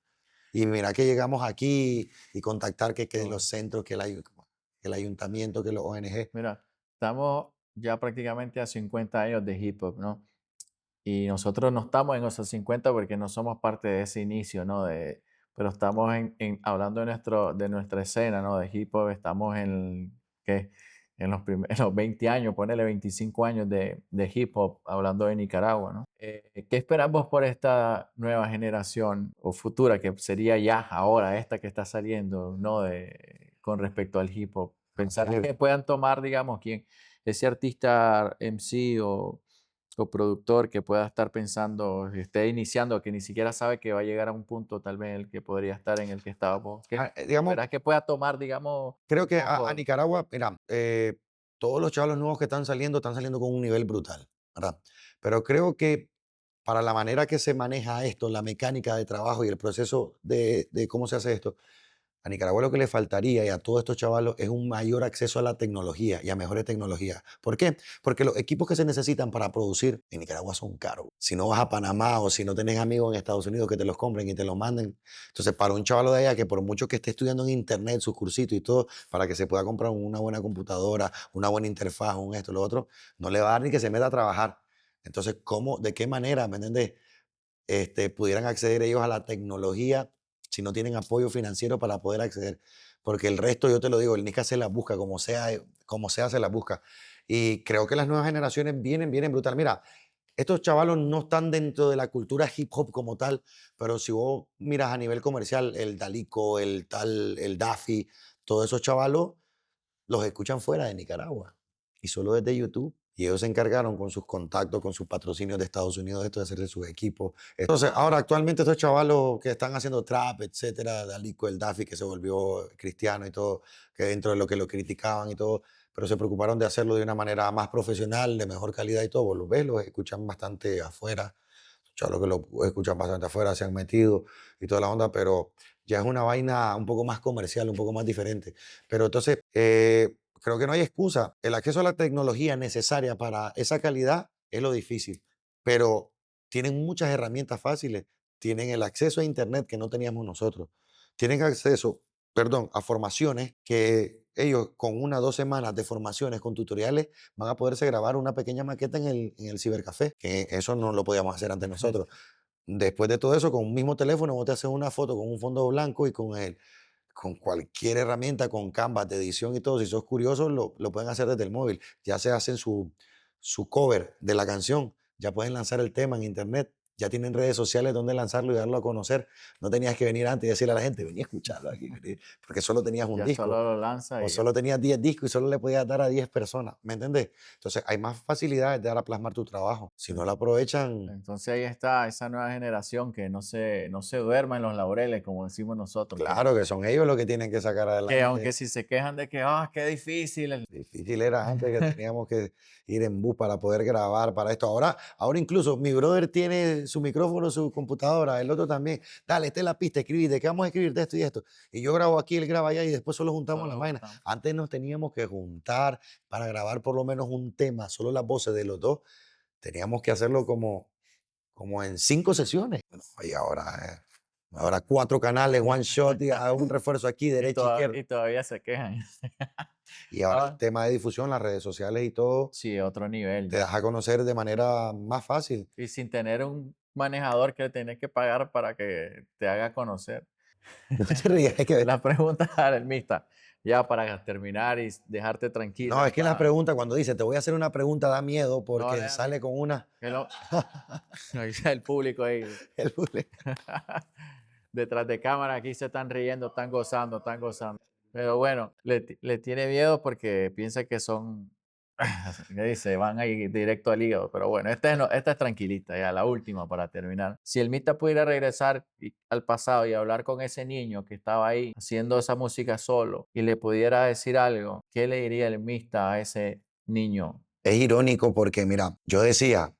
Y mira que llegamos aquí y contactar Qué que los bueno. centros, que el ayuntamiento, que los ONG. Mira, estamos ya prácticamente a 50 años de hip hop, ¿no? Y nosotros no estamos en esos 50 porque no somos parte de ese inicio, ¿no? Pero estamos hablando de nuestra escena, ¿no? De hip hop, estamos ¿qué? En los 20 años, ponele 25 años de hip hop, hablando de Nicaragua, ¿no? ¿Qué esperamos por esta nueva generación o futura, que sería ya ahora, esta que está saliendo, ¿no? Con respecto al hip hop. Pensar Eh, que puedan tomar, digamos, ese artista MC o productor que pueda estar pensando, que esté iniciando, que ni siquiera sabe que va a llegar a un punto tal vez en el que podría estar en el que estábamos, que digamos, verás que pueda tomar, digamos, creo un que a poco. Nicaragua, mira, todos los chavos nuevos que están saliendo con un nivel brutal, ¿verdad? Pero creo que para la manera que se maneja esto, la mecánica de trabajo y el proceso de cómo se hace esto, a Nicaragua lo que le faltaría y a todos estos chavalos es un mayor acceso a la tecnología y a mejores tecnologías. ¿Por qué? Porque los equipos que se necesitan para producir en Nicaragua son caros. Si no vas a Panamá o si no tenés amigos en Estados Unidos que te los compren y te los manden. Entonces, para un chavalo de allá que por mucho que esté estudiando en internet, sus cursitos y todo, para que se pueda comprar una buena computadora, una buena interfaz, un esto, lo otro, no le va a dar ni que se meta a trabajar. Entonces, ¿cómo, de qué manera, me entiendes? Pudieran acceder ellos a la tecnología si no tienen apoyo financiero para poder acceder. Porque el resto, yo te lo digo, el NICA se las busca, como sea se las busca. Y creo que las nuevas generaciones vienen brutal. Mira, estos chavalos no están dentro de la cultura hip hop como tal, pero si vos miras a nivel comercial, el Dalico, el tal, el Daffy, todos esos chavalos los escuchan fuera de Nicaragua y solo desde YouTube. Y ellos se encargaron con sus contactos, con sus patrocinios de Estados Unidos, de esto de hacerse sus equipos. Entonces, ahora actualmente estos chavalos que están haciendo trap, etcétera, Dalico, el Daffy, que se volvió cristiano y todo, que dentro de lo que lo criticaban y todo, pero se preocuparon de hacerlo de una manera más profesional, de mejor calidad y todo. Vos los ves, los escuchan bastante afuera. Chavos que lo escuchan bastante afuera, se han metido y toda la onda, pero ya es una vaina un poco más comercial, un poco más diferente. Pero entonces, creo que no hay excusa. El acceso a la tecnología necesaria para esa calidad es lo difícil, pero tienen muchas herramientas fáciles. Tienen el acceso a Internet que no teníamos nosotros. Tienen acceso, perdón, a formaciones que ellos con 1 o 2 semanas de formaciones con tutoriales van a poderse grabar una pequeña maqueta en el cibercafé, que eso no lo podíamos hacer antes nosotros. Después de todo eso, con un mismo teléfono, vos te haces una foto con un fondo blanco y con cualquier herramienta, con Canva de edición y todo. Si sos curioso, lo pueden hacer desde el móvil. Ya se hacen su cover de la canción, ya pueden lanzar el tema en internet, ya tienen redes sociales donde lanzarlo y darlo a conocer. No tenías que venir antes y decirle a la gente, vení a escucharlo aquí, porque solo tenías un Ya disco solo lo lanza o y ya. solo tenías 10 discos y solo le podías dar a 10 personas, ¿me entendés? Entonces hay más facilidades de dar a plasmar tu trabajo. Si no lo aprovechan, Entonces ahí está esa nueva generación que no se duerma en los laureles, como decimos nosotros, claro que son ellos los que tienen que sacar que adelante. aunque si se quejan de que, qué difícil, Difícil era antes que teníamos que ir en bus para poder grabar para esto. Ahora incluso mi brother tiene su micrófono, su computadora, el otro también. Dale, esta es la pista, escribí, ¿de qué vamos a escribir de esto y esto? Y yo grabo aquí, él graba allá y después solo juntamos las solo vainas. juntamos. Antes nos teníamos que juntar para grabar por lo menos un tema, solo las voces de los dos. Teníamos que hacerlo como en 5 sesiones. Bueno, y ahora 4 canales, one shot, y un refuerzo aquí, Y, derecha, izquierda. y todavía se quejan. Y ahora el Ah, tema de difusión, las redes sociales y todo, sí, otro nivel te ya. das a conocer de manera más fácil. Y sin tener un manejador que tenés que pagar para que te haga conocer. No te rías, es que La pregunta al mista, ya para terminar y dejarte tranquilo no, en es que la paz. pregunta, cuando dice, te voy a hacer una pregunta, da miedo No le porque da sale miedo. con una. Que no, ahí está el público ahí. el bule. Detrás de cámara, aquí se están riendo, están gozando, están gozando. Pero bueno, le tiene miedo porque piensa que son, ¿qué dice? Van ahí directo al hígado. Pero bueno, esta es tranquilita, ya la última para terminar. Si el Mita pudiera regresar al pasado y hablar con ese niño que estaba ahí haciendo esa música solo y le pudiera decir algo, ¿qué le diría el Mista a ese niño? Es irónico porque, mira, yo decía,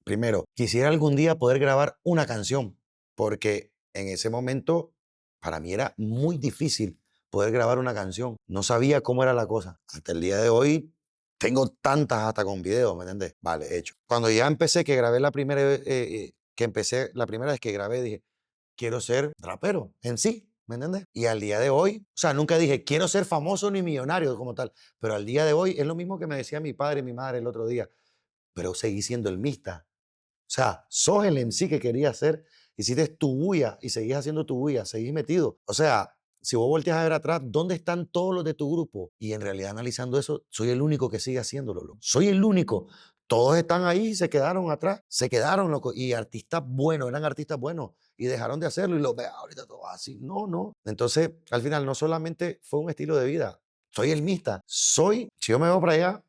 primero, quisiera algún día poder grabar una canción, porque en ese momento para mí era muy difícil poder grabar una canción. No sabía cómo era la cosa. Hasta el día de hoy tengo tantas hasta con video, ¿me entiendes? Vale, hecho. Cuando ya empecé, que grabé la primera vez, la primera vez que grabé, dije, quiero ser rapero en sí, ¿me entiendes? Y al día de hoy, o sea, nunca dije, quiero ser famoso ni millonario como tal, pero al día de hoy es lo mismo que me decía mi padre y mi madre el otro día, pero seguí siendo el mista. O sea, sos el MC que querías ser, hiciste tu bulla y seguís haciendo tu bulla, seguís metido. O sea, si vos volteas a ver atrás, ¿dónde están todos los de tu grupo? Y en realidad analizando eso, soy el único que sigue haciéndolo, loco. Soy el único. Todos están ahí y se quedaron atrás, se quedaron, loco. Y artistas buenos, eran artistas buenos y dejaron de hacerlo y lo ve ahorita todo así. No, no. Entonces, al final, no solamente fue un estilo de vida, soy el mista. Soy, si yo me voy para allá,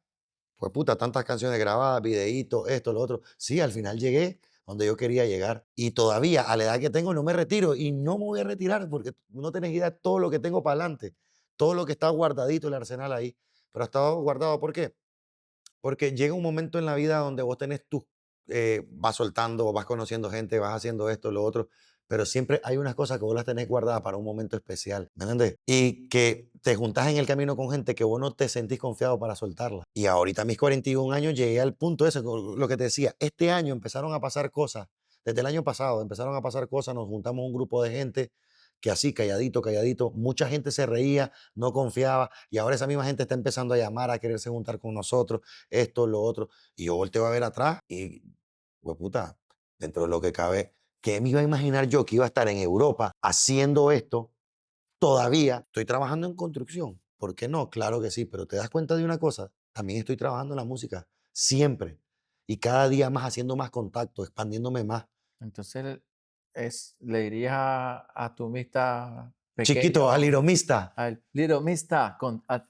pues puta, tantas canciones grabadas, videitos, esto, lo otro. Sí, al final llegué donde yo quería llegar. Y todavía, a la edad que tengo, no me retiro. Y no me voy a retirar porque no tenés idea de todo lo que tengo para adelante. Todo lo que está guardadito, el arsenal ahí. Pero ha estado guardado, ¿por qué? Porque llega un momento en la vida donde vos tenés tus, vas soltando, vas conociendo gente, vas haciendo esto, lo otro, pero siempre hay unas cosas que vos las tenés guardadas para un momento especial, ¿me entiendes? Y que te juntás en el camino con gente que vos no te sentís confiado para soltarla. Y ahorita a mis 41 años llegué al punto ese, lo que te decía, este año empezaron a pasar cosas, desde el año pasado empezaron a pasar cosas, nos juntamos un grupo de gente que así, calladito, calladito, mucha gente se reía, no confiaba, y ahora esa misma gente está empezando a llamar, a quererse juntar con nosotros, esto, lo otro. Y yo volteo a ver atrás y, pues puta, dentro de lo que cabe, ¿qué me iba a imaginar yo que iba a estar en Europa haciendo esto? Todavía estoy trabajando en construcción. ¿Por qué no? Claro que sí, pero te das cuenta de una cosa, también estoy trabajando en la música, siempre. Y cada día más haciendo más contacto, expandiéndome más. Entonces, le dirías a tu mista Chiquito, al pequeño, iromista, al little mista,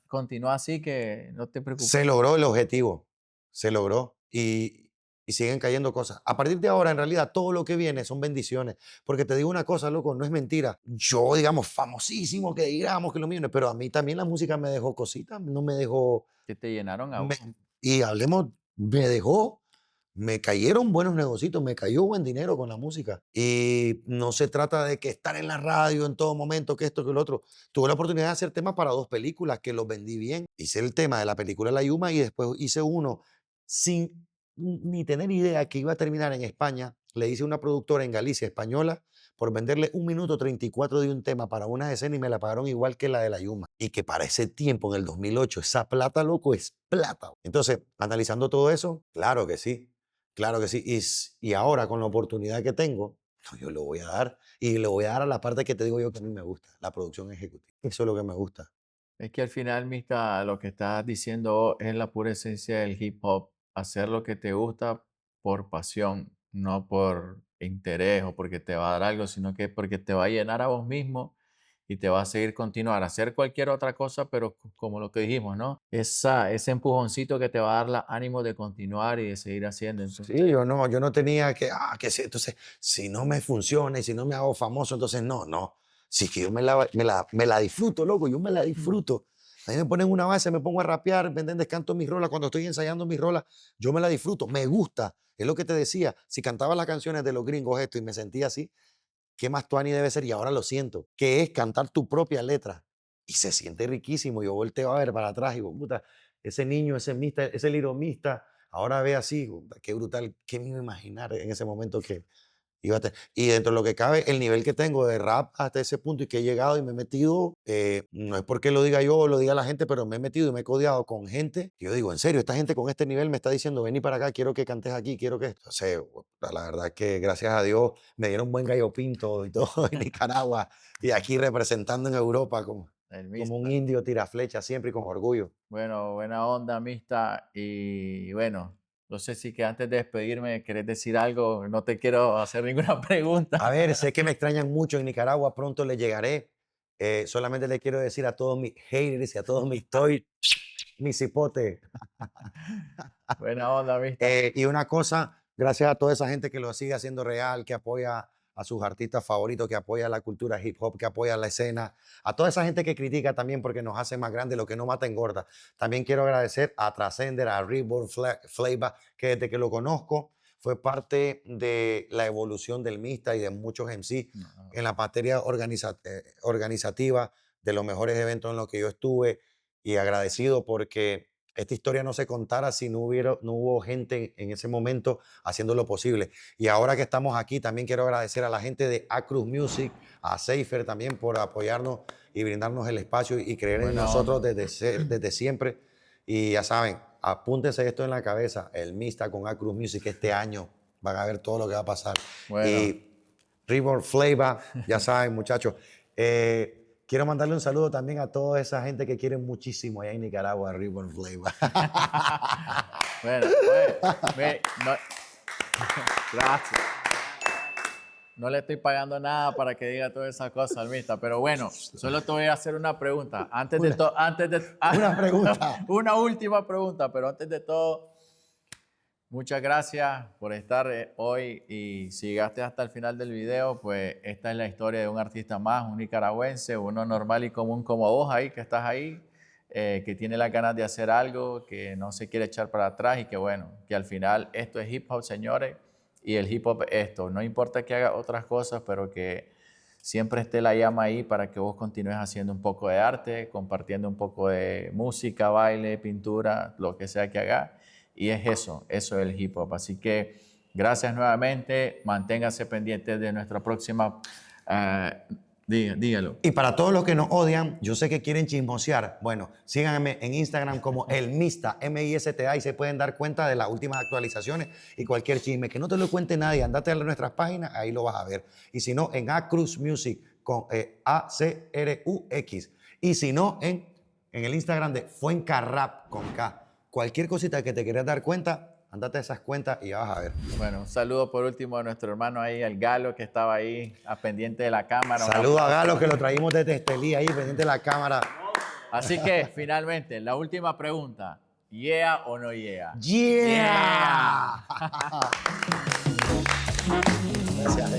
continúa así que no te se preocupes. logró el objetivo, se logró y siguen cayendo cosas. A partir de ahora, en realidad, todo lo que viene son bendiciones, porque te digo una cosa, loco, no es mentira. Yo, digamos, famosísimo, que digamos que lo mío, no, pero a mí también la música me dejó cositas, no me dejó, Que te llenaron a me- uno. y hablemos, me dejó, me cayeron buenos negocios, me cayó buen dinero con la música. Y no se trata de que estar en la radio en todo momento, que esto, que lo otro. Tuve la oportunidad de hacer temas para dos películas que los vendí bien. Hice el tema de la película La Yuma y después hice uno sin ni tener idea que iba a terminar en España. Le hice una productora en Galicia española por venderle 1 minuto 34 de un tema para una escena y me la pagaron igual que la de La Yuma. Y que para ese tiempo, en el 2008, esa plata, loco, es plata. Entonces, analizando todo eso, claro que sí. Claro que sí. Y ahora con la oportunidad que tengo, no, yo lo voy a dar. Y le voy a dar a la parte que te digo yo que a mí me gusta, la producción ejecutiva. Eso es lo que me gusta. Es que al final, mista, lo que estás diciendo es la pura esencia del hip hop. Hacer lo que te gusta por pasión, no por interés o porque te va a dar algo, sino que porque te va a llenar a vos mismo y te va a seguir continuar. Hacer cualquier otra cosa, pero como lo que dijimos, ¿no? Ese empujoncito que te va a dar la ánimo de continuar y de seguir haciendo. Sí, Entonces, yo no tenía que, que sí, entonces, si no me funciona y si no me hago famoso, entonces no, no. Si es que yo me la disfruto, loco, yo me la disfruto. A mí me ponen una base, me pongo a rapear, ¿me entiendes? Canto mis rolas, cuando estoy ensayando mis rolas, yo me la disfruto, me gusta. Es lo que te decía, si cantaba las canciones de los gringos esto y me sentía así, ¿qué más tuani debe ser? Y ahora lo siento, que es cantar tu propia letra. Y se siente riquísimo. Yo volteo a ver para atrás y digo, puta, ese niño, ese mista, ese liromista, ahora ve así, puta, qué brutal, qué me iba a imaginar en ese momento que Y dentro de lo que cabe, el nivel que tengo de rap hasta ese punto y que he llegado y me he metido, no es porque lo diga yo o lo diga la gente, pero me he metido y me he codeado con gente. Y yo digo, en serio, esta gente con este nivel me está diciendo, vení para acá, quiero que cantes aquí, quiero que... O sea, la verdad es que gracias a Dios me dieron buen gallo pinto y todo en Nicaragua y aquí representando en Europa El como un Mista. indio tiraflecha siempre y con orgullo. Bueno, buena onda, Mista. Y bueno, no sé si que antes de despedirme querés decir algo. No te quiero hacer ninguna A pregunta. ver, sé que me extrañan mucho en Nicaragua, pronto le llegaré. Solamente le quiero decir a todos mis haters y a todos mis toys, mis hipotes. Buena onda, Mista. Y una cosa, gracias a toda esa gente que lo sigue haciendo real, que apoya a sus artistas favoritos, que apoya la cultura hip hop, que apoya la escena, a toda esa gente que critica también porque nos hace más grandes, lo que no mata engorda. También quiero agradecer a Trascender, a Reborn Flavor, que desde que lo conozco fue parte de la evolución del Mista y de muchos MC No, en la materia organizativa de los mejores eventos en los que yo estuve y agradecido porque esta historia no se contara si no hubo gente en ese momento haciendo lo posible. Y ahora que estamos aquí, también quiero agradecer a la gente de Acruz Music, a Seifer también por apoyarnos y brindarnos el espacio y creer en buena nosotros onda. desde siempre. Y ya saben, apúntense esto en la cabeza, el Mista con Acruz Music este año. Van a ver todo lo que va a pasar. Bueno, Y River Flavor, ya saben, muchachos. Quiero mandarle un saludo también a toda esa gente que quieren muchísimo allá en Nicaragua, River Flavor. bueno, pues, gracias. No le estoy pagando nada para que diga todas esas cosas al Mista, pero bueno, solo te voy a hacer una pregunta. Una pregunta. Una última pregunta, pero antes de todo, muchas gracias por estar hoy y si llegaste hasta el final del video, pues esta es la historia de un artista más, un nicaragüense, uno normal y común como vos ahí, que estás ahí, que tiene las ganas de hacer algo, que no se quiere echar para atrás y que bueno, que al final esto es hip hop, señores, y el hip hop es esto. No importa que haga otras cosas, pero que siempre esté la llama ahí para que vos continúes haciendo un poco de arte, compartiendo un poco de música, baile, pintura, lo que sea que hagas. Y es eso es el hip hop. Así que gracias nuevamente, manténgase pendientes de nuestra próxima, dígalo. Y para todos los que nos odian, yo sé que quieren chismosear. Bueno, síganme en Instagram como el Mista, M-I-S-T-A, y se pueden dar cuenta de las últimas actualizaciones y cualquier chisme. Que no te lo cuente nadie, andate a nuestras páginas, ahí lo vas a ver. Y si no, en Acruz Music, con A-C-R-U-X. Y si no, en el Instagram de Fuencarrap, con K. Cualquier cosita que te quieras dar cuenta, andate a esas cuentas y ya vas a ver. Bueno, un saludo por último a nuestro hermano ahí, al Galo, que estaba ahí, a pendiente de la cámara. Saludos a Galo, que lo traímos desde Estelí, ahí pendiente de la cámara. Así que, finalmente, la última pregunta. ¿Yeah o no yeah? ¡Yeah! Gracias,